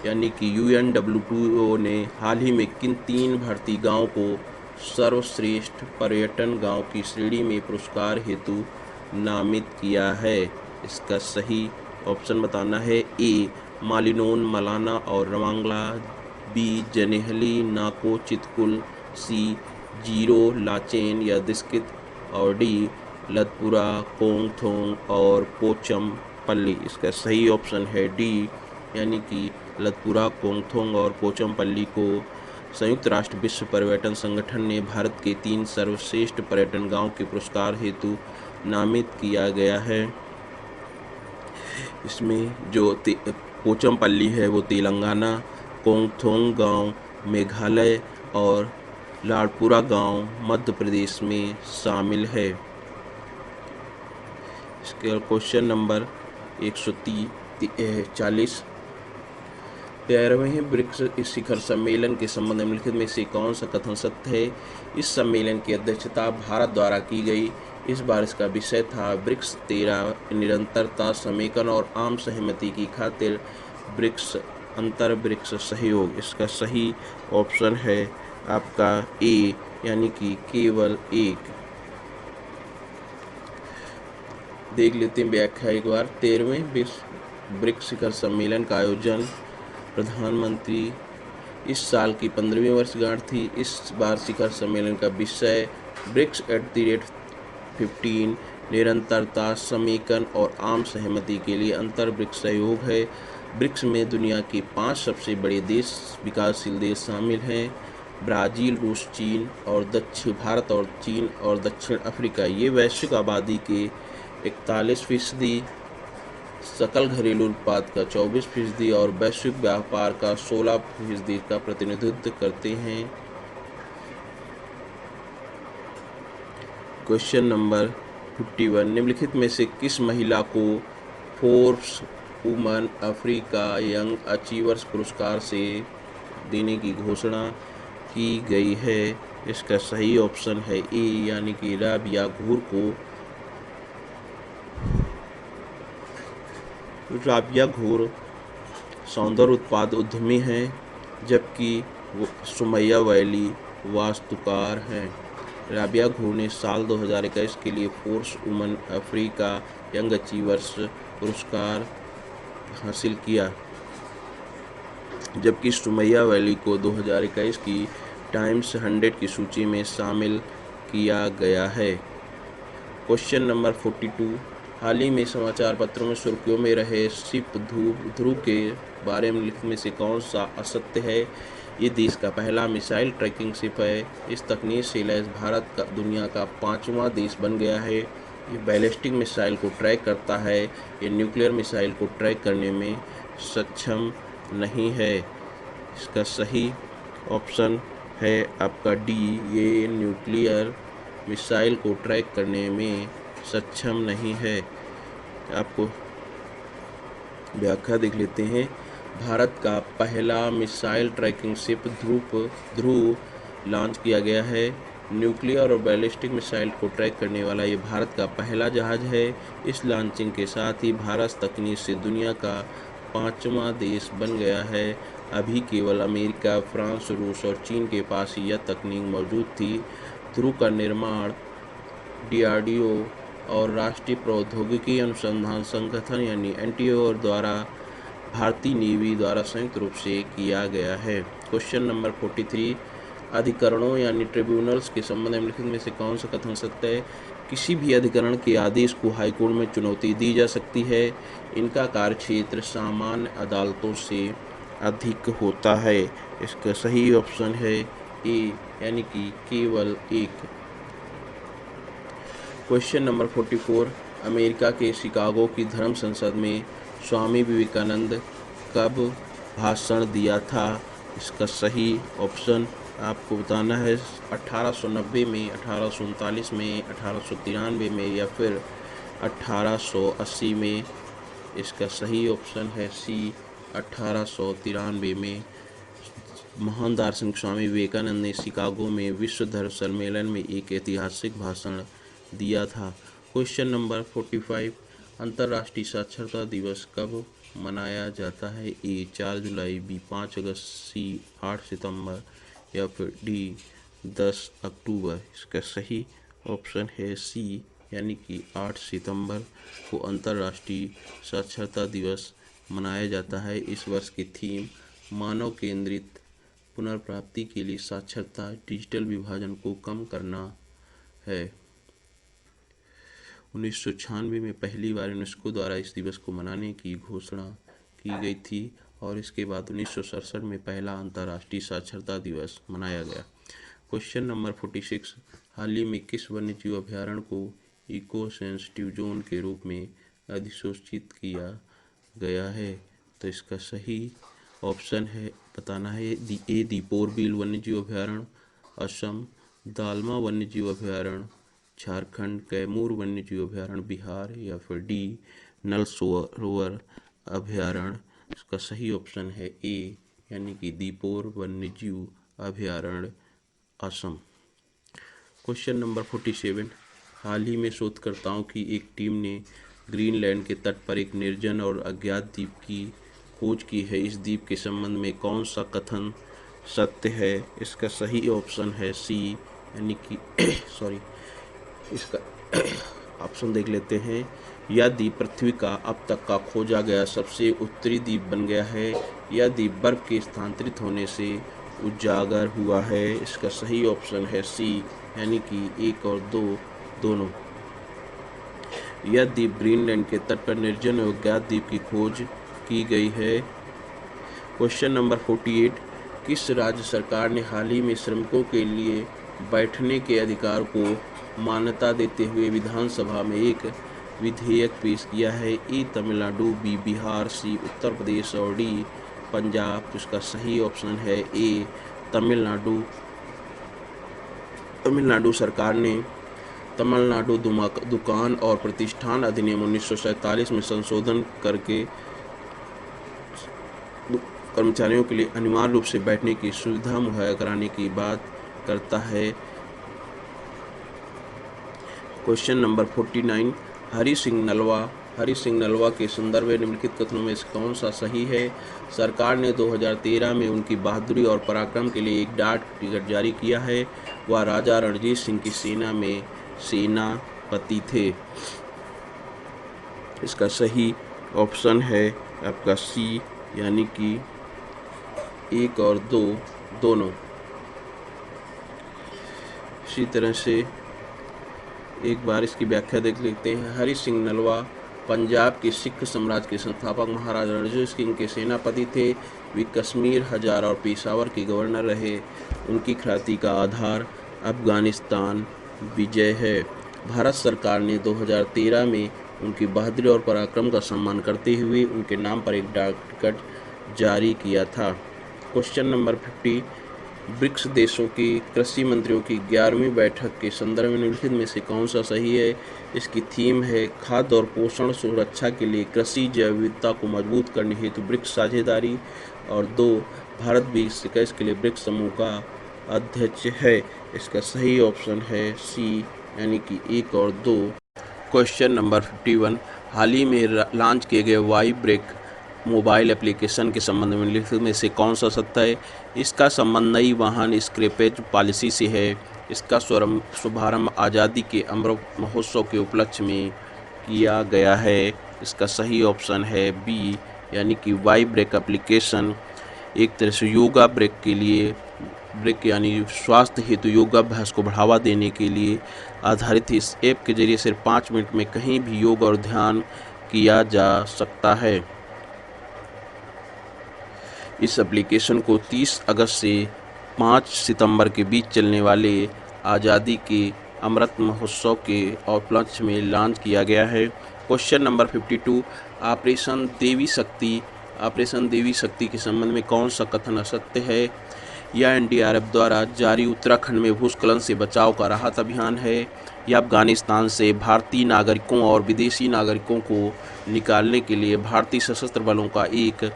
यानी कि UNWTO ने हाल ही में किन 3 भारतीय गांवों को सर्वश्रेष्ठ पर्यटन गांव की श्रेणी में पुरस्कार हेतु नामित किया है? इसका सही ऑप्शन बताना है। ए, मालिनोन, मलाना और रवांगला, बी, जनेहली, नाको, चितकुल, सी, जीरो, लाचेन या दिस्कित और डी, लतपुरा, कोंगथोंग और पोचमपल्ली। इसका सही ऑप्शन है डी, यानी कि लतपुरा, कोंगथोंग और पोचमपल्ली को संयुक्त राष्ट्र विश्व पर्यटन संगठन ने भारत के 3 सर्वश्रेष्ठ पर्यटन गांव के पुरस्कार हेतु नामित किया गया है। इसमें जो पोचमपल्ली है वो तेलंगाना, कोंगथोंग गांव मेघालय और लाड़पुरा गांव मध्य प्रदेश में शामिल है। इसके क्वेश्चन नंबर 140, 13वें ब्रिक्स शिखर सम्मेलन के संबंध में निम्नलिखित में से कौन सा कथन सत्य है? इस सम्मेलन की अध्यक्षता भारत द्वारा की गई। इस बार इसका विषय था ब्रिक्स 13 निरंतरता, समेकन और आम सहमति की खातिर ब्रिक्स अंतर ब्रिक्स सहयोग। इसका सही ऑप्शन है आपका ए, यानी कि केवल एक। देख लेते हैं व्याख्या एक बार। 13वें विश्व ब्रिक्स शिखर सम्मेलन का आयोजन प्रधानमंत्री इस साल की 15वीं वर्षगांठ थी। इस बार शिखर सम्मेलन का विषय ब्रिक्स @15 निरंतरता, समेकन और आम सहमति के लिए अंतर ब्रिक्स सहयोग है। ब्रिक्स में दुनिया के 5 सबसे बड़े देश विकासशील देश शामिल हैं: ब्राज़ील, रूस, चीन और भारत और चीन और दक्षिण अफ्रीका। ये वैश्विक आबादी के 41%, सकल घरेलू उत्पाद का 24% और वैश्विक व्यापार का 16% का प्रतिनिधित्व करते हैं। क्वेश्चन नंबर 51, निम्नलिखित में से किस महिला को Forbes woman Africa young achievers पुरस्कार से देने की घोषणा की गई है? इसका सही ऑप्शन है ए, यानी कि राबिया घूर को। राबिया घूर सौंदर्य उत्पाद उद्यमी हैं, जबकि सुमैया वैली वास्तुकार हैं। राबिया घूर ने साल 2021 के लिए Forbes woman Africa young achievers पुरस्कार हासिल किया, जबकि सुमैया वैली को 2021 की टाइम्स 100 की सूची में शामिल किया गया है। क्वेश्चन नंबर 42, हाल ही में समाचार पत्रों में सुर्खियों में रहे शिप ध्रुव के बारे में निम्नलिखित में से कौन सा असत्य है? ये देश का पहला मिसाइल ट्रैकिंग शिप है। इस तकनीक से लैस भारत का दुनिया का 5वां देश बन गया है। ये बैलिस्टिक मिसाइल को ट्रैक करता है। ये न्यूक्लियर मिसाइल को ट्रैक करने में सक्षम नहीं है। इसका सही ऑप्शन है आपका डी, ये न्यूक्लियर मिसाइल को ट्रैक करने में सक्षम नहीं है। आपको व्याख्या देख लेते हैं। भारत का पहला मिसाइल ट्रैकिंग शिप ध्रुव लॉन्च किया गया है। न्यूक्लियर और बैलिस्टिक मिसाइल को ट्रैक करने वाला ये भारत का पहला जहाज है। इस लॉन्चिंग के साथ ही भारत तकनीक से दुनिया का 5वां देश बन गया है। अभी केवल अमेरिका, फ्रांस, रूस और चीन के पास ही यह तकनीक मौजूद थी। ध्रुव का निर्माण DRDO और राष्ट्रीय प्रौद्योगिकी अनुसंधान संगठन यानी NTO द्वारा भारतीय नेवी द्वारा संयुक्त रूप से किया गया है। क्वेश्चन नंबर 43, अधिकरणों यानी ट्रिब्यूनल्स के संबंध में निम्नलिखित में से कौन सा कथन सत्य है? किसी भी अधिकरण के आदेश को हाईकोर्ट में चुनौती दी जा सकती है। इनका कार्यक्षेत्र सामान्य अदालतों से अधिक होता है। इसका सही ऑप्शन है ए, यानी कि केवल एक। क्वेश्चन नंबर 44, अमेरिका के शिकागो की धर्म संसद में स्वामी विवेकानंद कब भाषण दिया था? इसका सही ऑप्शन आपको बताना है 1890 में, 1839 में, 1893 में या फिर 1880 में। इसका सही ऑप्शन है सी, 1893 में। महान दार्शनिक स्वामी विवेकानंद ने शिकागो में विश्व धर्म सम्मेलन में एक ऐतिहासिक भाषण दिया था। क्वेश्चन नंबर 45, अंतर्राष्ट्रीय साक्षरता दिवस कब मनाया जाता है? ए 4 जुलाई, बी 5 अगस्त, सी 8 सितंबर या फिर डी 10 अक्टूबर। इसका सही ऑप्शन है सी, यानी कि 8 सितंबर को अंतर्राष्ट्रीय साक्षरता दिवस मनाया जाता है। इस वर्ष की थीम मानव केंद्रित पुनर्प्राप्ति के लिए साक्षरता, डिजिटल विभाजन को कम करना है। 1996 में पहली बार यूनेस्को द्वारा इस दिवस को मनाने की घोषणा की गई थी और इसके बाद 1967 में पहला अंतर्राष्ट्रीय साक्षरता दिवस मनाया गया। क्वेश्चन नंबर 46, हाल ही में किस वन्यजीव अभयारण्य को इको सेंसिटिव जोन के रूप में अधिसूचित किया गया है? तो इसका सही ऑप्शन है, बताना है ए दीपोर बिल वन्यजीव अभयारण्य, असम, दालमा वन्यजीव अभयारण्य झारखंड, कैमूर वन्यजीव अभयारण्य बिहार या फिर डी नल सरोवर अभयारण्य। इसका सही ऑप्शन है ए, यानी कि दीपोर वन्यजीव अभयारण्य असम। क्वेश्चन नंबर 47, हाल ही में शोधकर्ताओं की एक टीम ने ग्रीनलैंड के तट पर एक निर्जन और अज्ञात द्वीप की खोज की है। इस द्वीप के संबंध में कौन सा कथन सत्य है? इसका सही ऑप्शन है सी, यानी कि सॉरी, इसका ऑप्शन देख लेते हैं। यह द्वीप पृथ्वी का अब तक का खोजा गया सबसे उत्तरी द्वीप बन गया है। यह द्वीप बर्फ के स्थानांतरित होने से उजागर हुआ है। इसका सही ऑप्शन है सी, यानी कि 1 और 2 दोनों। यह द्वीप ग्रीनलैंड के तट पर निर्जन और अज्ञात द्वीप की खोज की गई है। क्वेश्चन नंबर 48, किस राज्य सरकार ने हाल ही में श्रमिकों के लिए बैठने के अधिकार को मान्यता देते हुए विधानसभा में एक विधेयक पेश किया है? ए तमिलनाडु, बी बिहार, सी उत्तर प्रदेश और डी पंजाब। तो इसका सही ऑप्शन है ए तमिलनाडु। तमिलनाडु सरकार ने तमिलनाडु दुकान और प्रतिष्ठान अधिनियम 1947 में संशोधन करके कर्मचारियों के लिए अनिवार्य रूप से बैठने की सुविधा मुहैया कराने की बात करता है। क्वेश्चन नंबर 49, हरि सिंह नलवा के संदर्भ में निम्नलिखित कथनों में से कौन सा सही है? सरकार ने 2013 में उनकी बहादुरी और पराक्रम के लिए एक डाक टिकट जारी किया है। वह राजा रणजीत सिंह की सेना में सेनापति थे। इसका सही ऑप्शन है आपका सी, यानी कि 1 और 2 दोनों। इसी तरह से एक बार इसकी व्याख्या देख लेते हैं। हरि सिंह नलवा पंजाब के सिख साम्राज्य के संस्थापक महाराजा रणजीत सिंह के सेनापति थे। वे कश्मीर, हजारा और पेशावर के गवर्नर रहे। उनकी ख्याति का आधार अफगानिस्तान विजय है। भारत सरकार ने 2013 में उनकी बहादुरी और पराक्रम का सम्मान करते हुए उनके नाम पर एक डाक टिकट जारी किया था। क्वेश्चन नंबर 50, ब्रिक्स देशों के कृषि मंत्रियों की 11वीं बैठक के संदर्भ में निम्नलिखित में से कौन सा सही है। इसकी थीम है खाद्य और पोषण सुरक्षा के लिए कृषि जैव विविधता को मजबूत करने हेतु ब्रिक्स साझेदारी। और 2, भारत भी इस इक्कीस के लिए ब्रिक्स समूह का अध्यक्ष है। इसका सही ऑप्शन है सी, यानी कि 1 और 2। क्वेश्चन नंबर 51, हाल ही में लॉन्च किए गए वाई ब्रेक मोबाइल एप्लीकेशन के संबंध में निम्नलिखित में से कौन सा सत्य है। इसका संबंध नई वाहन स्क्रैपेज पॉलिसी से है। इसका शुभारंभ आज़ादी के अमृत महोत्सव के उपलक्ष्य में किया गया है। इसका सही ऑप्शन है बी, यानी कि वाई ब्रेक एप्लीकेशन एक तरह से योगा ब्रेक के लिए, ब्रेक यानी स्वास्थ्य हेतु योगाभ्यास को बढ़ावा देने के लिए आधारित इस ऐप के जरिए सिर्फ 5 मिनट में कहीं भी योग और ध्यान किया जा सकता है। इस एप्लीकेशन को 30 अगस्त से 5 सितंबर के बीच चलने वाले आज़ादी के अमृत महोत्सव के उपलक्ष्य में लॉन्च किया गया है। क्वेश्चन नंबर 52, ऑपरेशन देवी शक्ति के संबंध में कौन सा कथन असत्य है। यह एनडीआरएफ द्वारा जारी उत्तराखंड में भूस्खलन से बचाव का राहत अभियान है। यह अफगानिस्तान से भारतीय नागरिकों और विदेशी नागरिकों को निकालने के लिए भारतीय सशस्त्र बलों का एक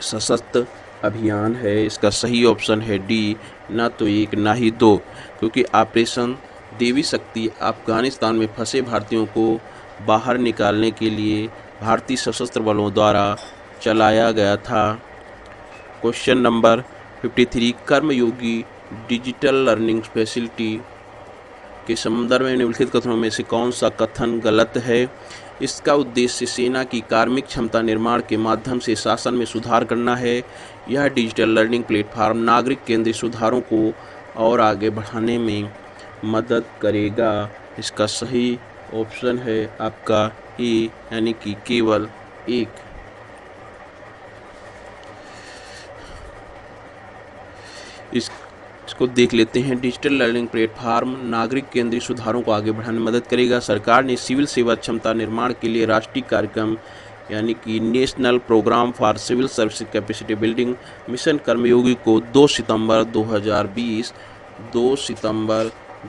सशस्त्र अभियान है। इसका सही ऑप्शन है डी, ना तो 1 ना ही 2, क्योंकि ऑपरेशन देवी शक्ति अफगानिस्तान में फंसे भारतीयों को बाहर निकालने के लिए भारतीय सशस्त्र बलों द्वारा चलाया गया था। क्वेश्चन नंबर 53, कर्मयोगी डिजिटल लर्निंग फैसिलिटी के संदर्भ में निम्नलिखित कथनों में से कौन सा कथन गलत है। इसका उद्देश्य सेना की कार्मिक क्षमता निर्माण के माध्यम से शासन में सुधार करना है। यह डिजिटल लर्निंग प्लेटफॉर्म नागरिक केंद्रित सुधारों को और आगे बढ़ाने में मदद करेगा। इसका सही ऑप्शन है आपका ए, यानी कि केवल 1। इसको देख लेते हैं। डिजिटल लर्निंग प्लेटफॉर्म नागरिक केंद्रीय सुधारों को आगे बढ़ाने में मदद करेगा। सरकार ने सिविल सेवा क्षमता निर्माण के लिए राष्ट्रीय कार्यक्रम यानी कि national programme for civil service capacity building mission Karmayogi को 2 सितंबर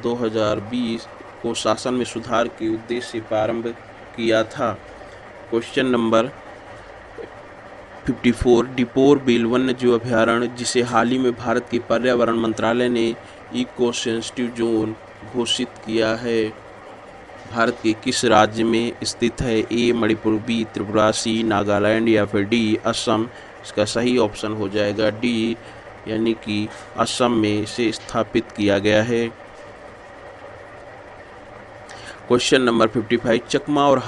2020 को शासन में सुधार के उद्देश्य से प्रारंभ किया था। क्वेश्चन नंबर 54, दीपोर बिल वन्यजीव अभयारण्य, जिसे हाल ही में भारत के पर्यावरण मंत्रालय ने इको सेंसिटिव जोन घोषित किया है, भारत के किस राज्य में स्थित है। ए मणिपुर, बी त्रिपुरा, सी नागालैंड या फिर डी असम। इसका सही ऑप्शन हो जाएगा डी, यानी कि असम में इसे स्थापित किया गया है। क्वेश्चन नंबर 55, चकमा और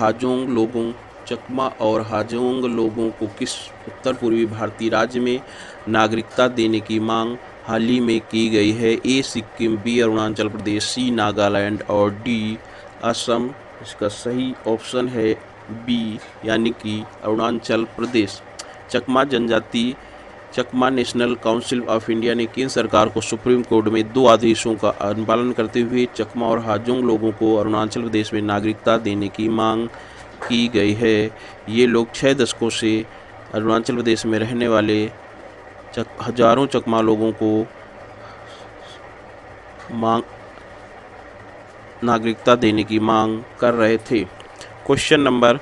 हाजोंग लोगों को किस उत्तर पूर्वी भारतीय राज्य में नागरिकता देने की मांग हाल ही में की गई है। ए सिक्किम, बी अरुणाचल प्रदेश, सी नागालैंड और डी असम। इसका सही ऑप्शन है बी, यानी कि अरुणाचल प्रदेश। चकमा नेशनल काउंसिल ऑफ इंडिया ने केंद्र सरकार को सुप्रीम कोर्ट में 2 आदेशों का अनुपालन करते हुए चकमा और हाजोंग लोगों को अरुणाचल प्रदेश में नागरिकता देने की मांग की गई है। ये लोग 6 दशकों से अरुणाचल प्रदेश में रहने वाले हजारों चकमा लोगों को नागरिकता देने की मांग कर रहे थे। क्वेश्चन नंबर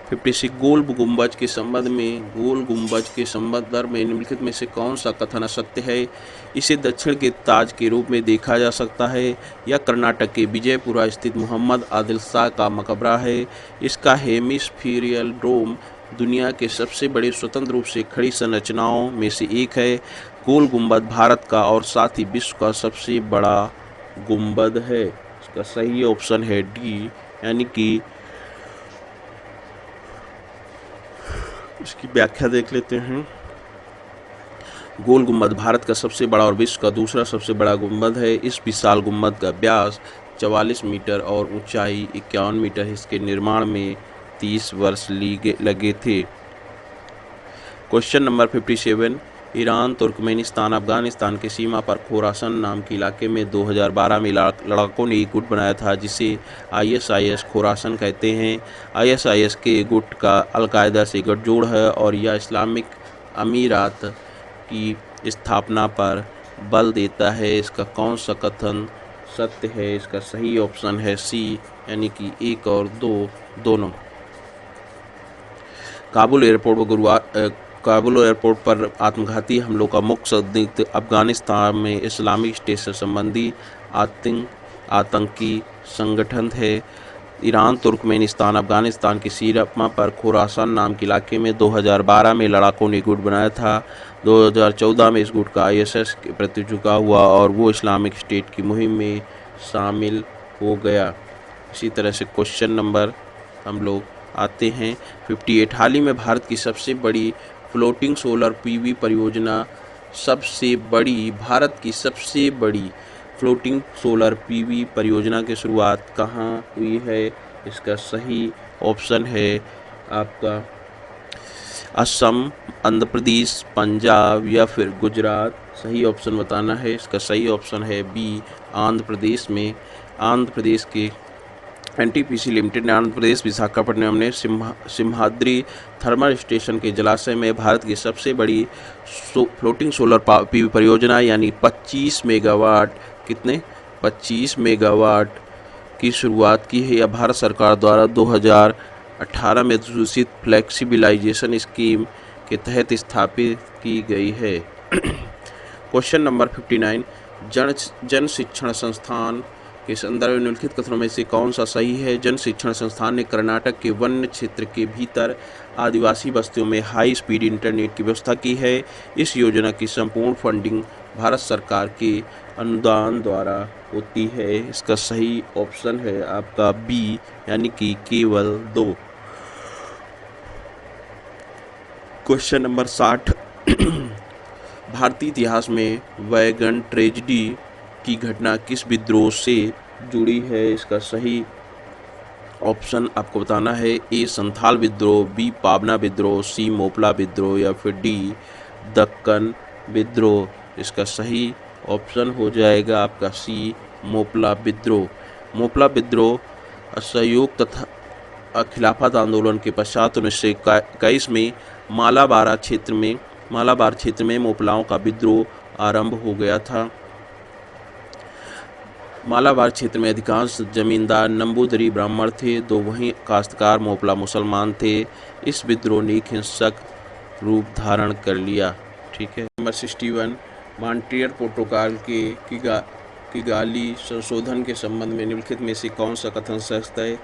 56, गोल गुंबज के संबंध में निम्नलिखित में से कौन सा कथन असत्य है। इसे दक्षिण के ताज के रूप में देखा जा सकता है। यह कर्नाटक के विजयपुरा स्थित मोहम्मद आदिल शाह का मकबरा है। इसका हेमिस्फीरियल डोम दुनिया के सबसे बड़े स्वतंत्र रूप से खड़ी संरचनाओं में से एक है। गोल गुंबद भारत का और साथ ही विश्व का सबसे बड़ा गुंबद है। इसका सही ऑप्शन है डी, यानी कि इसकी व्याख्या देख लेते हैं। गोल गुंबद भारत का सबसे बड़ा और विश्व का दूसरा सबसे बड़ा गुंबद है। इस विशाल गुंबद का व्यास 44 मीटर और ऊंचाई 51 मीटर। इसके निर्माण में 30 वर्ष लगे थे। Question number 57, Iran, Turkmenistan, Afghanistan की सीमा पर खोरासन नाम के इलाके में 2012 में लड़ाकों ने एक गुट बनाया था जिसे ISIS खोरासन कहते हैं। ISIS के गुट का अलकायदा से गठजोड़ है और यह इस्लामिक अमीरात की स्थापना पर बल देता है। इसका कौन सा कथन सत्य है? इसका सही ऑप्शन है सी, यानी कि 1 और 2 दोनों। काबुल एयरपोर्ट पर आत्मघाती हमलों का मुख्य संदिग्ध अफगानिस्तान में इस्लामिक स्टेट से संबंधी आतंकी संगठन है। ईरान, तुर्कमेनिस्तान, अफगानिस्तान की सीमा पर खुरासान नाम के इलाके में 2012 में लड़ाकों ने गुट बनाया था। 2014 में इस गुट का ISIS के प्रति झुका हुआ और वो इस्लामिक स्टेट की मुहिम में शामिल हो गया। इसी तरह से क्वेश्चन नंबर हम लोग आते हैं 58। हाल ही में भारत की सबसे बड़ी फ्लोटिंग सोलर PV परियोजना भारत की सबसे बड़ी फ्लोटिंग सोलर PV परियोजना की शुरुआत कहाँ हुई है? इसका सही ऑप्शन है आपका असम, आंध्र प्रदेश, पंजाब या फिर गुजरात। सही ऑप्शन बताना है। इसका सही ऑप्शन है बी, आंध्र प्रदेश में। आंध्र प्रदेश के NTPC लिमिटेड ने आंध्र प्रदेश विशाखापट्टनम में सिम्हाद्री थर्मल स्टेशन के जलाशय में भारत की सबसे बड़ी फ्लोटिंग सोलर PV परियोजना यानी 25 मेगावाट 25 मेगावाट की शुरुआत की है। यह भारत सरकार द्वारा 2018 में घोषित फ्लेक्सिबिलाइजेशन स्कीम के तहत स्थापित की गई है। Question number 59। जन शिक्षण संस्थान के संदर्भ में निम्नलिखित कथनों में से कौन सा सही है? जन शिक्षण संस्थान ने कर्नाटक के वन्य क्षेत्र के भीतर आदिवासी बस्तियों में हाई स्पीड इंटरनेट की व्यवस्था की है। इस योजना की संपूर्ण फंडिंग भारत सरकार के अनुदान द्वारा होती है। इसका सही ऑप्शन है आपका बी, यानी कि केवल 2। Question number 60। भारतीय इतिहास में वैगन ट्रेजेडी की घटना किस विद्रोह से जुड़ी है? इसका सही ऑप्शन आपको बताना है। ए, संथाल विद्रोह, बी, पाबना विद्रोह, सी, मोपला विद्रोह या फिर डी, दक्कन विद्रोह। इसका सही ऑप्शन हो जाएगा आपका सी, मोपला विद्रोह। मोपला विद्रोह असहयोग तथा खिलाफत आंदोलन के पश्चात 1921 में मालाबार क्षेत्र में मोपलाओं का विद्रोह आरंभ हो गया था। मालाबार क्षेत्र में अधिकांश जमींदार नंबूदरी ब्राह्मण थे, तो वहीं काश्तकार मोपला मुसलमान थे। इस विद्रोह ने एक हिंसक रूप धारण कर लिया। ठीक है। नंबर 61। मॉन्ट्रियल प्रोटोकॉल के किगाली संशोधन के संबंध में निम्नलिखित में से कौन सा कथन सच है?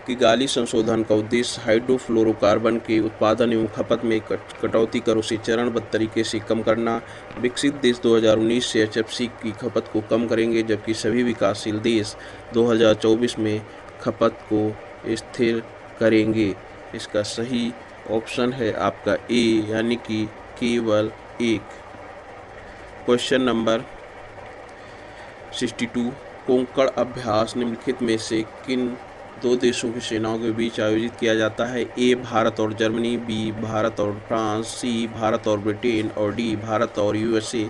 किगाली संशोधन का उद्देश्य हाइड्रोफ्लोरोकार्बन के उत्पादन एवं खपत में कटौती कर उसे चरणबद्ध तरीके से कम करना। विकसित देश 2019 से HFC की खपत को कम करेंगे, जबकि सभी विकासशील देश 2024 में खपत को स्थिर करेंगे। इसका सही ऑप्शन है आपका ए, यानी कि केवल 1। Question number 62। कोंकण अभ्यास निम्नलिखित में से किन 2 देशों की सेनाओं के बीच आयोजित किया जाता है? ए, भारत और जर्मनी, बी, भारत और फ्रांस, सी, भारत और ब्रिटेन और डी, भारत और USA।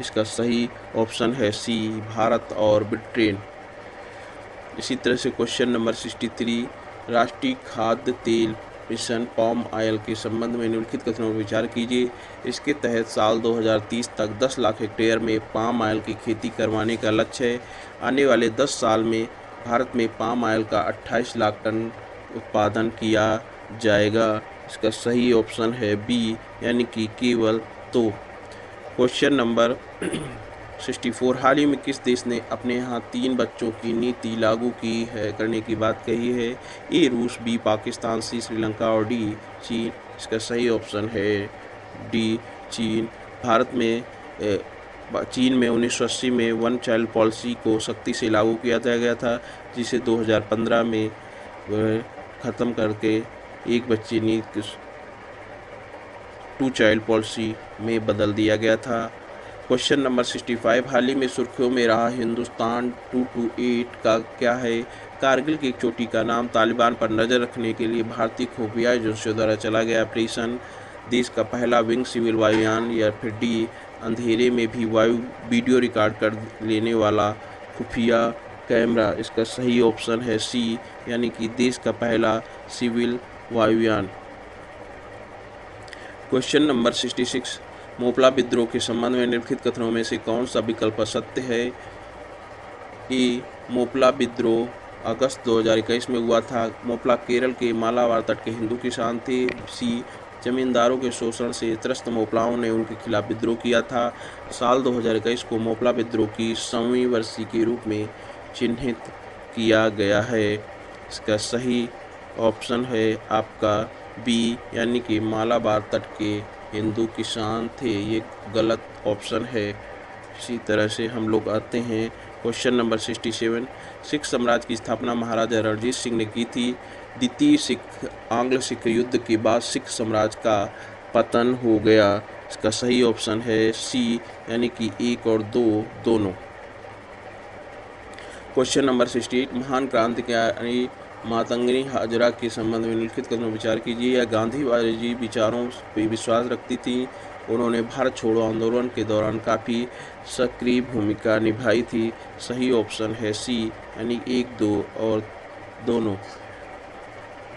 इसका सही ऑप्शन है सी, भारत और ब्रिटेन। इसी तरह से क्वेश्चन नंबर 63। राष्ट्रीय खाद्य तेल मिशन पाम ऑयल के संबंध में निम्नलिखित कथनों पर विचार कीजिए। इसके तहत साल 2030 तक 10 लाख हेक्टेयर में पाम ऑयल की खेती करवाने का लक्ष्य है। आने वाले 10 साल में भारत में पाम ऑयल का 28 लाख टन उत्पादन किया जाएगा। इसका सही ऑप्शन है बी, यानी कि केवल 2। Question number 64। हाल ही में किस देश ने अपने यहाँ 3 बच्चों की नीति लागू की है करने की बात कही है? ए, रूस, बी, पाकिस्तान, सी, श्रीलंका और डी, चीन। इसका सही ऑप्शन है डी, चीन। चीन में 1980 में वन चाइल्ड पॉलिसी को सख्ती से लागू किया गया था, जिसे 2015 में ख़त्म करके एक बच्ची नीति 2 चाइल्ड पॉलिसी में बदल दिया गया था। Question number 65। हाल ही में सुर्खियों में रहा हिंदुस्तान 228 का क्या है? कारगिल की एक चोटी का नाम। तालिबान पर नज़र रखने के लिए भारतीय खुफिया एजेंसियों द्वारा चला गया ऑपरेशन। देश का पहला विंग सिविल वायुयान या फिर डी, अंधेरे में भी वीडियो रिकॉर्ड कर लेने वाला खुफिया कैमरा। इसका सही ऑप्शन है सी, यानी कि देश का पहला सिविल वायुयान। Question number 66। मोपला विद्रोह के संबंध में निम्नलिखित कथनों में से कौन सा विकल्प सत्य है? ए, मोपला विद्रोह अगस्त 2021 में हुआ था। मोपला केरल के मालाबार तट के हिंदू किसान थे। सी, जमींदारों के शोषण से त्रस्त मोपलाओं ने उनके खिलाफ विद्रोह किया था। साल 2021 को मोपला विद्रोह की 100वीं वर्षी के रूप में चिन्हित किया गया है। इसका सही ऑप्शन है आपका बी, यानी कि मालाबार तट के हिंदू किसान थे। ये गलत ऑप्शन है। इसी तरह से हम लोग आते हैं क्वेश्चन नंबर 67। सिख साम्राज्य की स्थापना महाराजा रणजीत सिंह ने की थी। द्वितीय आंग्ल सिख युद्ध के बाद सिख साम्राज्य का पतन हो गया। इसका सही ऑप्शन है सी, यानी कि 1 और 2 दोनों। Question number 68। महान क्रांतिकारी मातंगी हाजरा के संबंध में निम्नलिखित कथनों पर विचार कीजिए। यह गांधीवादी विचारों पर विश्वास रखती थी। उन्होंने भारत छोड़ो आंदोलन के दौरान काफ़ी सक्रिय भूमिका निभाई थी। सही ऑप्शन है सी, यानी 1, 2 और दोनों।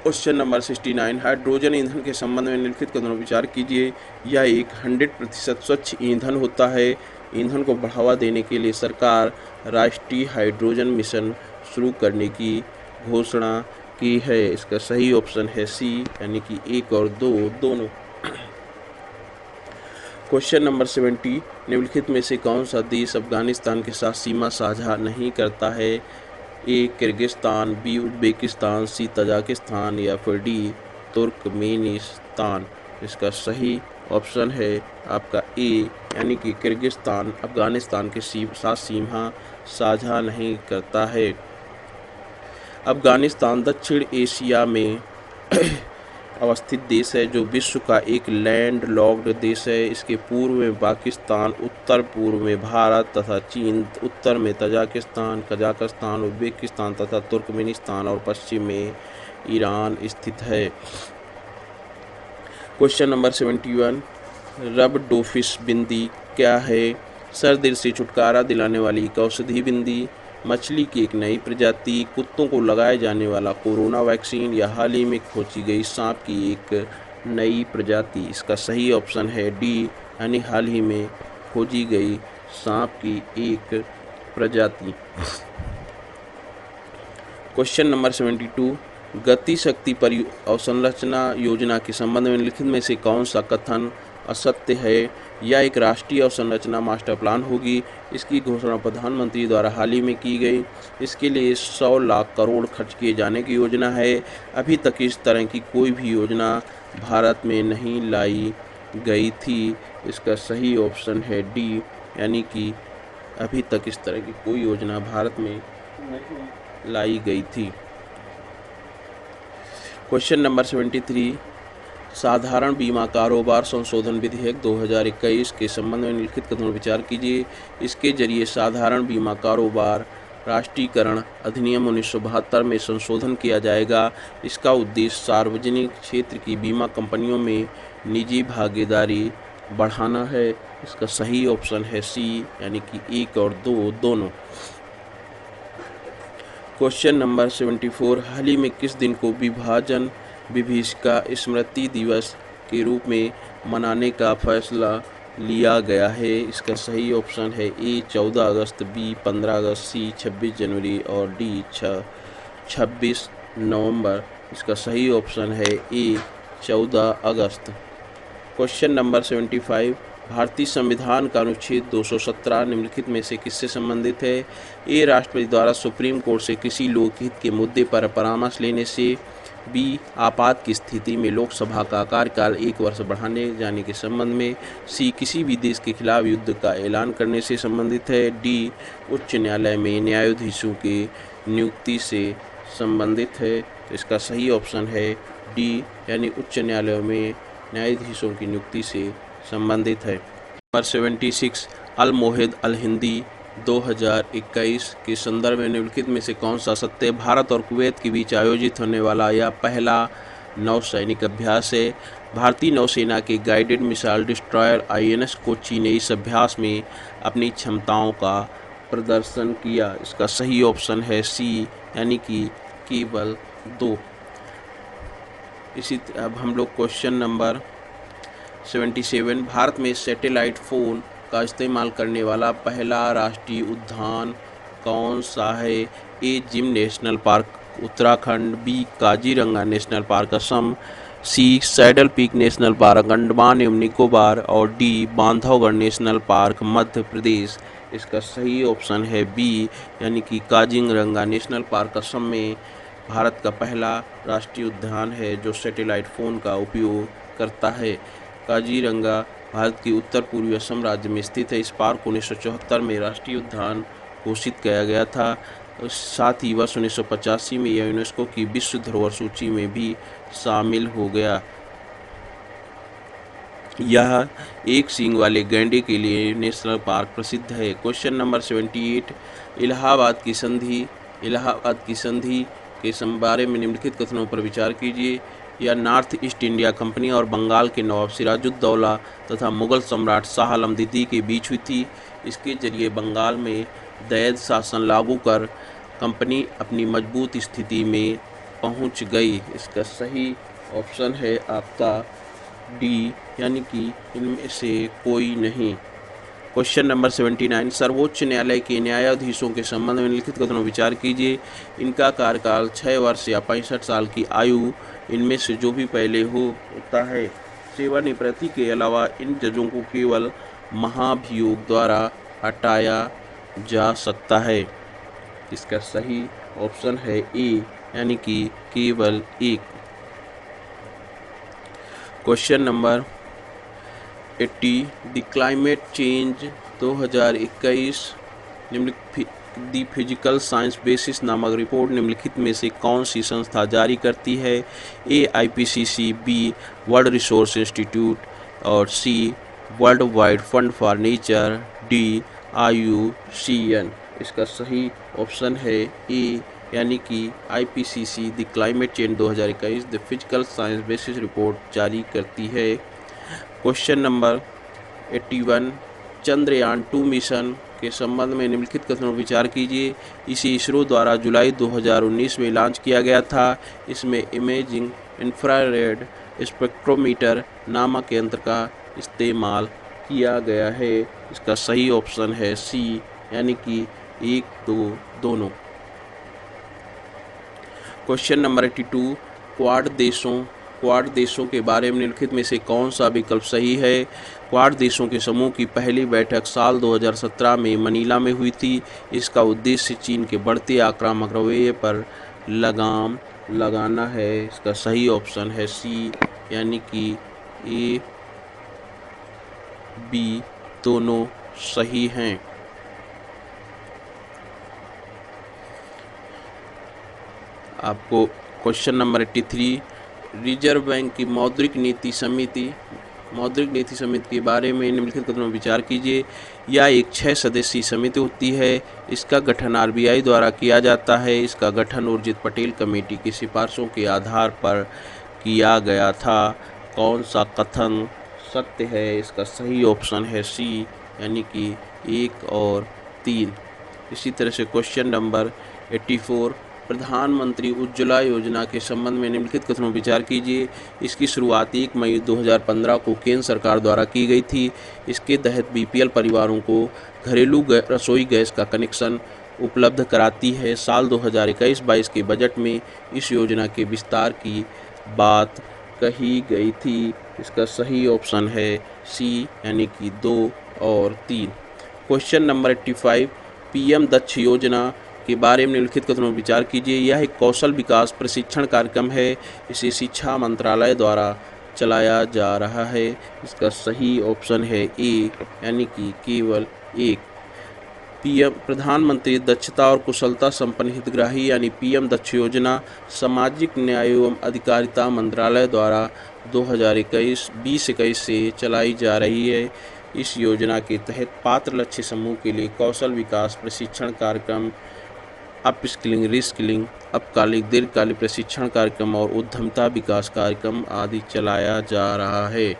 Question number 69। हाइड्रोजन ईंधन के संबंध में निम्नलिखित कथनों पर विचार कीजिए। यह एक 100% स्वच्छ ईंधन होता है। ईंधन को बढ़ावा देने के लिए सरकार राष्ट्रीय हाइड्रोजन मिशन शुरू करने की घोषणा की है। इसका सही ऑप्शन है सी, यानी कि 1 और 2 दोनों। Question number 70। निम्नलिखित में से कौन सा देश अफगानिस्तान के साथ सीमा साझा नहीं करता है? ए, किर्गिस्तान, बी, उज्बेकिस्तान, सी, तजाकिस्तान या फिर डी, तुर्कमेनिस्तान। इसका सही ऑप्शन है आपका ए, यानी कि किर्गिस्तान अफगानिस्तान के साथ सीमा साझा नहीं करता है। अफगानिस्तान दक्षिण एशिया में अवस्थित देश है, जो विश्व का एक लैंड लॉक्ड देश है। इसके पूर्व में पाकिस्तान, उत्तर पूर्व में भारत तथा चीन, उत्तर में तजाकिस्तान, कजाकिस्तान, उज्बेकिस्तान तथा तुर्कमेनिस्तान और पश्चिम में ईरान स्थित है। Question number 71। रबडोफिस बिंदी क्या है? सर्दी से छुटकारा दिलाने वाली एक औषधि बिंदी, मछली की एक नई प्रजाति, कुत्तों को लगाए जाने वाला कोरोना वैक्सीन या हाल ही में खोजी गई सांप की एक नई प्रजाति। इसका सही ऑप्शन है डी, यानी हाल ही में खोजी गई सांप की एक प्रजाति। Question number 72। गति शक्ति अवसंरचना योजना के संबंध में निम्नलिखित में से कौन सा कथन असत्य है? यह एक राष्ट्रीय अवसंरचना मास्टर प्लान होगी। इसकी घोषणा प्रधानमंत्री द्वारा हाल ही में की गई। इसके लिए 100 लाख करोड़ खर्च किए जाने की योजना है। अभी तक इस तरह की कोई भी योजना भारत में नहीं लाई गई थी। इसका सही ऑप्शन है डी, यानी कि अभी तक इस तरह की कोई योजना भारत में नहीं लाई गई थी। Question number 73। साधारण बीमा कारोबार संशोधन विधेयक 2021 के संबंध में निम्नलिखित कथनों पर विचार कीजिए। इसके जरिए साधारण बीमा कारोबार राष्ट्रीयकरण अधिनियम 1972 में संशोधन किया जाएगा। इसका उद्देश्य सार्वजनिक क्षेत्र की बीमा कंपनियों में निजी भागीदारी बढ़ाना है। इसका सही ऑप्शन है सी, यानी कि 1 और 2 दोनों। Question number 74। हाल ही में किस दिन को विभाजन विभीषिका स्मृति दिवस के रूप में मनाने का फैसला लिया गया है? इसका सही ऑप्शन है ए, 14 अगस्त, बी, 15 अगस्त, सी, 26 जनवरी और डी, 26 नवंबर। इसका सही ऑप्शन है ए, 14 अगस्त। Question number 75। भारतीय संविधान का अनुच्छेद 217 निम्नलिखित में से किससे संबंधित है? ए, राष्ट्रपति द्वारा सुप्रीम कोर्ट से किसी लोकहित के मुद्दे पर परामर्श लेने से, बी, आपात की स्थिति में लोकसभा का कार्यकाल 1 वर्ष बढ़ाने जाने के संबंध में, सी, किसी भी देश के खिलाफ युद्ध का ऐलान करने से संबंधित है, डी, उच्च न्यायालय में न्यायाधीशों की नियुक्ति से संबंधित है। तो इसका सही ऑप्शन है डी, यानी उच्च न्यायालयों में न्यायाधीशों की नियुक्ति से संबंधित है। नंबर 76। अल मोहिद अल हिंदी 2021 के संदर्भ में निम्नलिखित में से कौन सा सत्य? भारत और कुवैत के बीच आयोजित होने वाला यह पहला नौसैनिक अभ्यास है। भारतीय नौसेना के guided missile destroyer INS Kochi ने इस अभ्यास में अपनी क्षमताओं का प्रदर्शन किया। इसका सही ऑप्शन है सी, यानी कि केवल 2। अब हम लोग क्वेश्चन नंबर 77 भारत में सैटेलाइट फ़ोन का इस्तेमाल करने वाला पहला राष्ट्रीय उद्यान कौन सा है? A Jim national park Uttarakhand, B Kaziranga national park Assam, C saddle peak national park Andaman एवं निकोबार और D Bandhavgarh national park Madhya Pradesh. इसका सही ऑप्शन है बी यानी कि काजीरंगा नेशनल पार्क असम में भारत का पहला राष्ट्रीय उद्यान है जो सैटेलाइट फ़ोन का उपयोग करता है। काजीरंगा भारत के उत्तर पूर्वी असम राज्य में स्थित है। इस पार्क को 1974 में राष्ट्रीय उद्यान घोषित किया गया था। साथ ही वर्ष 1985 में यह यूनेस्को की विश्व धरोहर सूची में भी शामिल हो गया। यह एक सींग वाले गैंडे के लिए नेशनल पार्क प्रसिद्ध है। क्वेश्चन नंबर 78 इलाहाबाद की संधि के बारे में निम्नलिखित कथनों पर विचार कीजिए। यह नॉर्थ ईस्ट इंडिया कंपनी और बंगाल के नवाब सिराजुद्दौला तथा मुगल सम्राट शाह आलम द्वितीय के बीच हुई थी। इसके जरिए बंगाल में दैद शासन लागू कर कंपनी अपनी मजबूत स्थिति में पहुंच गई। इसका सही ऑप्शन है आपका डी यानी कि इनमें से कोई नहीं। क्वेश्चन नंबर 79 सर्वोच्च न्यायालय के न्यायाधीशों के संबंध में निम्नलिखित कथनों विचार कीजिए। इनका कार्यकाल 6 वर्ष या 65 साल की आयु इनमें से जो भी पहले होता है। सेवानिवृत्ति के अलावा इन जजों को केवल महाभियोग द्वारा हटाया जा सकता है। इसका सही ऑप्शन है ए यानी कि केवल एक। Question number 80 the climate change 2021 the physical science basis नामक रिपोर्ट निम्नलिखित में से कौन सी संस्था जारी करती है? A IPCC, B world resource institute और C world wide fund for nature, D IUCN। इसका सही ऑप्शन है ए यानी कि IPCC the climate change 2021 the physical science basis report जारी करती है। क्वेश्चन नंबर 81 चंद्रयान 2 मिशन के संबंध में निम्नलिखित कथनों पर विचार कीजिए। इसे इसरो द्वारा जुलाई 2019 में लॉन्च किया गया था। इसमें इमेजिंग इंफ्रारेड स्पेक्ट्रोमीटर नामक यंत्र का इस्तेमाल किया गया है। इसका सही ऑप्शन है सी यानी कि 1, 2 दोनों। क्वेश्चन नंबर 82 क्वाड देशों के बारे में निम्नलिखित में से कौन सा विकल्प सही है? क्वाड देशों के समूह की पहली बैठक साल 2017 में मनीला में हुई थी। इसका उद्देश्य चीन के बढ़ते आक्रामक रवैये पर लगाम लगाना है। इसका सही ऑप्शन है सी यानी कि ए बी दोनों सही हैं। आपको क्वेश्चन नंबर 83 रिजर्व बैंक की मौद्रिक नीति समिति के बारे में निम्नलिखित कथनों पर विचार कीजिए। यह एक 6 सदस्यीय समिति होती है। इसका गठन RBI द्वारा किया जाता है। इसका गठन उर्जित पटेल कमेटी की सिफारिशों के आधार पर किया गया था। कौन सा कथन सत्य है? इसका सही ऑप्शन है सी यानी कि 1 और 3। इसी तरह से क्वेश्चन नंबर 84 प्रधानमंत्री उज्ज्वला योजना के संबंध में निम्नलिखित कथनों पर विचार कीजिए। इसकी शुरुआत 1 मई 2015 को केंद्र सरकार द्वारा की गई थी। इसके तहत BPL परिवारों को घरेलू रसोई गैस का कनेक्शन उपलब्ध कराती है। साल 2021-22 के बजट में इस योजना के विस्तार की बात कही गई थी। इसका सही ऑप्शन है सी यानी कि 2 और 3। क्वेश्चन नंबर 85 PM दक्ष योजना के बारे में निम्नलिखित कथनों पर विचार कीजिए। यह एक कौशल विकास प्रशिक्षण कार्यक्रम है। इसे शिक्षा मंत्रालय द्वारा चलाया जा रहा है। इसका सही ऑप्शन है ए यानी कि केवल 1। प्रधानमंत्री दक्षता और कुशलता संपन्न हितग्राही यानी PM दक्ष योजना सामाजिक न्याय एवं अधिकारिता मंत्रालय द्वारा 2021 से चलाई जा रही है। इस योजना के तहत पात्र लक्ष्य समूह के लिए कौशल विकास प्रशिक्षण कार्यक्रम, अपस्किलिंग, रिस्किलिंग, अल्पकालिक दीर्घकालिक प्रशिक्षण कार्यक्रम और उद्यमिता विकास कार्यक्रम आदि चलाया जा रहा है।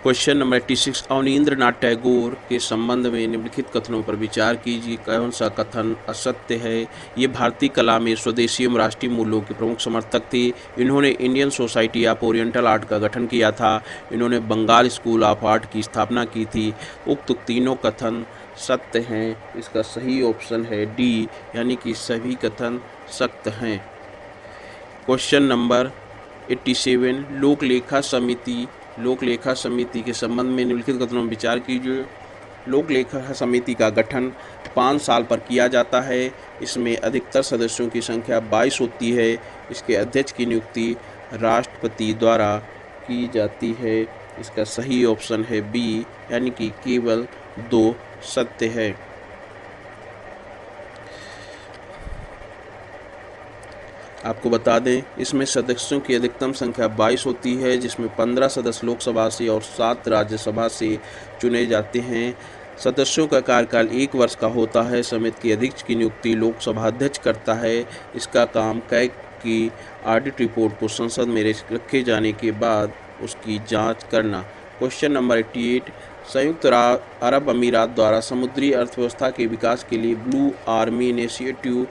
क्वेश्चन नंबर 86, अवनींद्रनाथ टैगोर के संबंध में निम्नलिखित कथनों पर विचार कीजिए। कौन सा कथन असत्य है? ये भारतीय कला में स्वदेशी एवं राष्ट्रीय मूल्यों के प्रमुख समर्थक थे। इन्होंने Indian society of oriental art का गठन किया था। इन्होंने बंगाल स्कूल ऑफ आर्ट की स्थापना की थी। उक्त तीनों कथन सत्य हैं। इसका सही ऑप्शन है डी, यानी कि सभी कथन सत्य हैं। क्वेश्चन नंबर 87, लोकलेखा समिति के संबंध में निम्नलिखित कथनों में विचार कीजिए। लोकलेखा समिति का गठन 5 साल पर किया जाता है। इसमें अधिकतर सदस्यों की संख्या 22 होती है। इसके अध्यक्ष की नियुक्ति राष्ट्रपति द्वारा की जाती है। इसका सही ऑप्शन है बी, यानी कि केवल 2 सत्य है। आपको बता दें, इसमें सदस्यों की अधिकतम संख्या 22 होती है, जिसमें 15 सदस्य लोकसभा से और 7 राज्यसभा से चुने जाते हैं। सदस्यों का कार्यकाल 1 वर्ष का होता है। समिति के अध्यक्ष की नियुक्ति लोकसभा अध्यक्ष करता है। इसका काम कैग की ऑडिट रिपोर्ट को संसद में रखे जाने के बाद उसकी जांच करना। क्वेश्चन नंबर 88, संयुक्त अरब अमीरात द्वारा समुद्री अर्थव्यवस्था के विकास के लिए ब्लू आर्मी इनिशिएटिव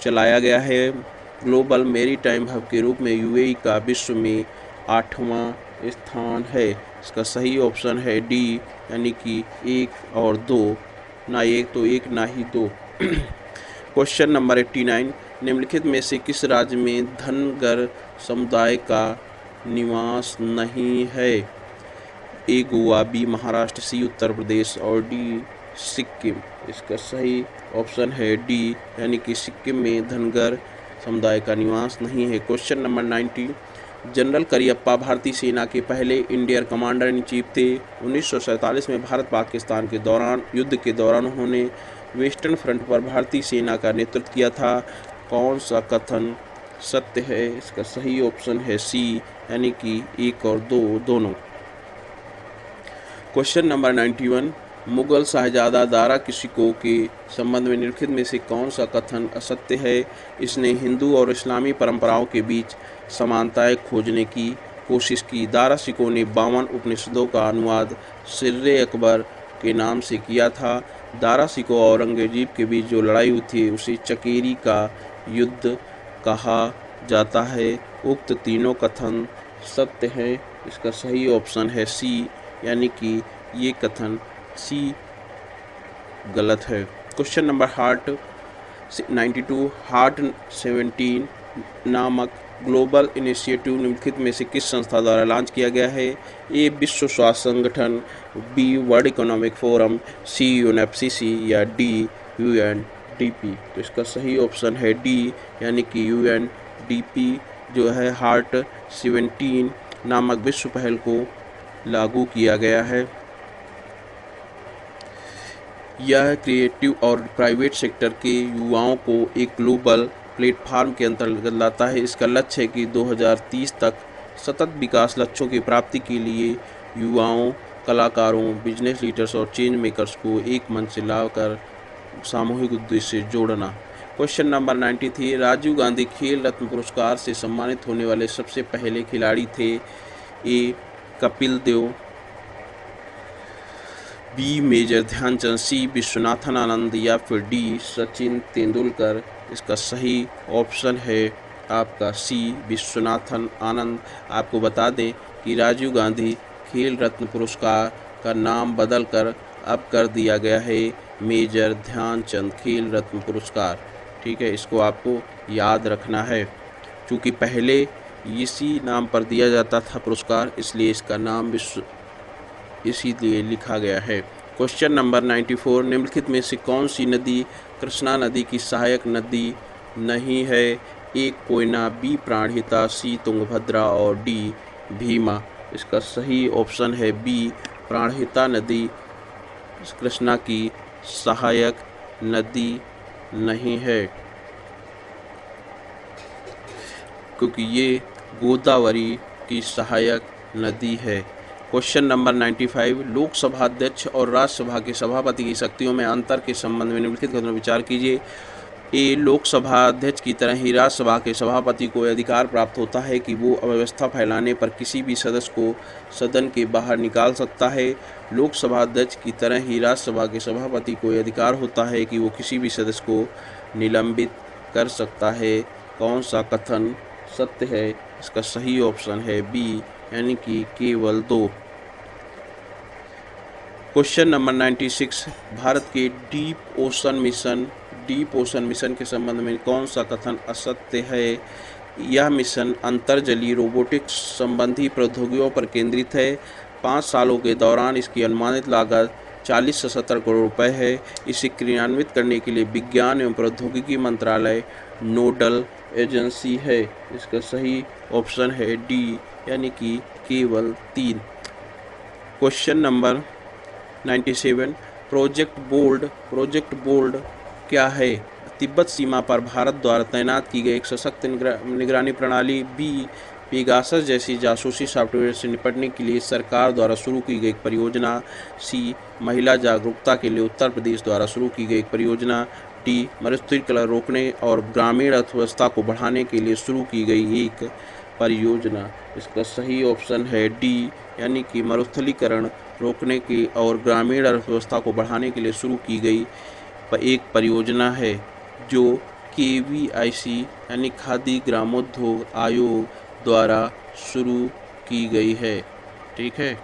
चलाया गया है। ग्लोबल मैरीटाइम हब के रूप में यूएई का विश्व में 8वां स्थान है। इसका सही ऑप्शन है डी, यानी कि 1 और 2, ना 1 तो 1 ना ही 2। क्वेश्चन नंबर 89, निम्नलिखित में से किस राज्य में धनगर समुदाय का निवास नहीं है? ए गोवा, बी महाराष्ट्र, सी उत्तर प्रदेश और डी सिक्किम। इसका सही ऑप्शन है डी, यानी कि सिक्किम में धनगर समुदाय का निवास नहीं है। क्वेश्चन नंबर 90, जनरल करियप्पा भारतीय सेना के पहले इंडियन कमांडर इन चीफ थे। 1947 में भारत पाकिस्तान के युद्ध के दौरान उन्होंने वेस्टर्न फ्रंट पर भारतीय सेना का नेतृत्व किया था। कौन सा कथन सत्य है? इसका सही ऑप्शन है सी, यानी कि 1 और 2 दोनों। क्वेश्चन नंबर 91, मुगल शाहजादा दारा किशिको के संबंध में निम्नलिखित में से कौन सा कथन असत्य है? इसने हिंदू और इस्लामी परंपराओं के बीच समानताएं खोजने की कोशिश की। दारा शिकोह ने 52 उपनिषदों का अनुवाद सिर्रे अकबर के नाम से किया था। दारा शिकोह और औरंगजेब के बीच जो लड़ाई हुई थी उसे चकेरी का युद्ध कहा जाता है। उक्त तीनों कथन सत्य हैं। इसका सही ऑप्शन है सी, यानी कि ये कथन सी गलत है। क्वेश्चन नंबर 92, हार्ट 17 नामक ग्लोबल इनिशिएटिव निम्नलिखित में से किस संस्था द्वारा लॉन्च किया गया है? ए विश्व स्वास्थ्य संगठन, बी वर्ल्ड इकोनॉमिक फोरम, सी यूएनएफसीसी या डी यूएनडीपी। तो इसका सही ऑप्शन है डी, यानी कि यूएनडीपी जो है हार्ट 17 नामक विश्व पहल को लागू किया गया है। यह क्रिएटिव और प्राइवेट सेक्टर के युवाओं को एक ग्लोबल प्लेटफार्म के अंतर्गत लाता है। इसका लक्ष्य है कि 2030 तक सतत विकास लक्ष्यों की प्राप्ति के लिए युवाओं, कलाकारों, बिजनेस लीडर्स और चेंज मेकर्स को एक मंच से लाकर सामूहिक उद्देश्य से जोड़ना। क्वेश्चन नंबर 93, राजीव गांधी खेल रत्न पुरस्कार से सम्मानित होने वाले सबसे पहले खिलाड़ी थे। ए कपिल देव, बी मेजर ध्यानचंद, सी विश्वनाथन आनंद या फिर डी सचिन तेंदुलकर। इसका सही ऑप्शन है आपका सी विश्वनाथन आनंद। आपको बता दें कि राजीव गांधी खेल रत्न पुरस्कार का नाम बदलकर अब कर दिया गया है मेजर ध्यानचंद खेल रत्न पुरस्कार। ठीक है, इसको आपको याद रखना है। क्योंकि पहले इसी नाम पर दिया जाता था पुरस्कार, इसलिए इसका नाम इसीलिए लिखा गया है। क्वेश्चन नंबर 94, निम्नलिखित में से कौन सी नदी कृष्णा नदी की सहायक नदी नहीं है? ए कोयना, बी प्राणहिता, सी तुंगभद्रा और डी भीमा। इसका सही ऑप्शन है बी प्राणहिता नदी कृष्णा की सहायक नदी नहीं है, क्योंकि ये गोदावरी की सहायक नदी है। क्वेश्चन नंबर 95, लोकसभा अध्यक्ष और राज्यसभा के सभापति की शक्तियों में अंतर के संबंध में निम्नलिखित कथनों पर विचार कीजिए। ए, लोकसभा अध्यक्ष की तरह ही राज्यसभा के सभापति को अधिकार प्राप्त होता है कि वो अव्यवस्था फैलाने पर किसी भी सदस्य को सदन के बाहर निकाल सकता है। लोकसभा अध्यक्ष की तरह ही राज्यसभा के सभापति को अधिकार होता है कि वो किसी भी सदस्य को निलंबित कर सकता है। कौन सा कथन सत्य है? इसका सही ऑप्शन है बी, यानी कि केवल 2। क्वेश्चन नंबर 96, भारत के डीप ओशन मिशन के संबंध में कौन सा कथन असत्य है? यह मिशन अंतर्जलीय रोबोटिक्स संबंधी प्रौद्योगिकियों पर केंद्रित है। 5 सालों के दौरान इसकी अनुमानित लागत 40 से 70 करोड़ रुपए है। इसे क्रियान्वित करने के लिए विज्ञान एवं प्रौद्योगिकी मंत्रालय नोडल एजेंसी है। इसका सही ऑप्शन है डी, यानी कि केवल 3। क्वेश्चन नंबर 97, प्रोजेक्ट बोल्ड क्या है? तिब्बत सीमा पर भारत द्वारा तैनात की गई एक सशक्त निगरानी प्रणाली। बी, पेगासस जैसी जासूसी सॉफ्टवेयर से निपटने के लिए सरकार द्वारा शुरू की गई एक परियोजना। सी, महिला जागरूकता के लिए उत्तर प्रदेश द्वारा शुरू की गई एक परियोजना। डी, मरुस्थलीकरण रोकने और ग्रामीण अर्थव्यवस्था को बढ़ाने के लिए शुरू की गई एक परियोजना। इसका सही ऑप्शन है डी, यानी कि मरुस्थलीकरण रोकने की और ग्रामीण अर्थव्यवस्था को बढ़ाने के लिए शुरू की गई एक परियोजना है, जो KVIC यानी खादी ग्रामोद्योग आयोग द्वारा शुरू की गई है। ठीक है,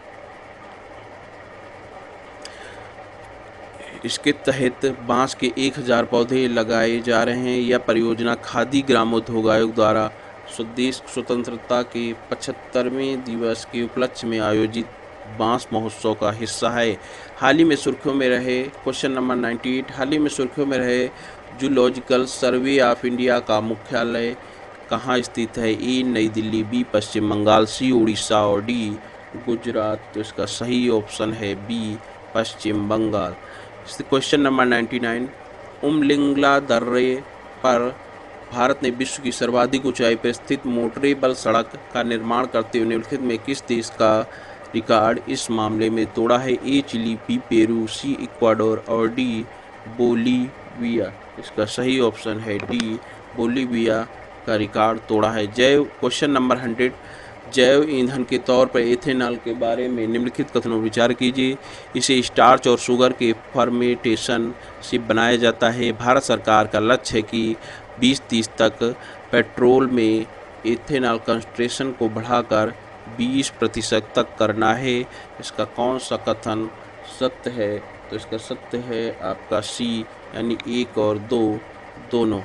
इसके तहत बांस के 1000 पौधे लगाए जा रहे हैं। यह परियोजना खादी ग्रामोद्योग आयोग द्वारा स्वदेश स्वतंत्रता के 75वें दिवस के उपलक्ष्य में आयोजित बांस महोत्सव का हिस्सा है। हाल ही में सुर्खियों में रहे क्वेश्चन नंबर 98, हाल ही में सुर्खियों में रहे जूलॉजिकल सर्वे ऑफ इंडिया का मुख्यालय कहाँ स्थित है? ए, नई दिल्ली, बी, पश्चिम बंगाल, सी, उड़ीसा और डी, गुजरात। तो इसका सही ऑप्शन है बी, पश्चिम बंगाल। क्वेश्चन नंबर 99, उमलिंगला दर्रे पर भारत ने विश्व की सर्वाधिक ऊंचाई पर स्थित मोटरेबल सड़क का निर्माण करते हुए निम्नलिखित में किस देश का रिकॉर्ड इस मामले में तोड़ा है? ए, चिली, बी, पेरू, सी, इक्वाडोर और डी, बोलीविया। इसका सही ऑप्शन है डी, बोलीविया का रिकॉर्ड तोड़ा है। क्वेश्चन नंबर 100, जैव ईंधन के तौर पर एथेनॉल के बारे में निम्नलिखित कथनों पर विचार कीजिए। इसे स्टार्च और शुगर के फर्मेंटेशन से बनाया जाता है। भारत सरकार का लक्ष्य है कि 2030 तक पेट्रोल में एथेनॉल कंसंट्रेशन को बढ़ाकर 20% तक करना है। इसका कौन सा कथन सत्य है? तो इसका सत्य है आपका सी, यानी 1 और 2 दोनों।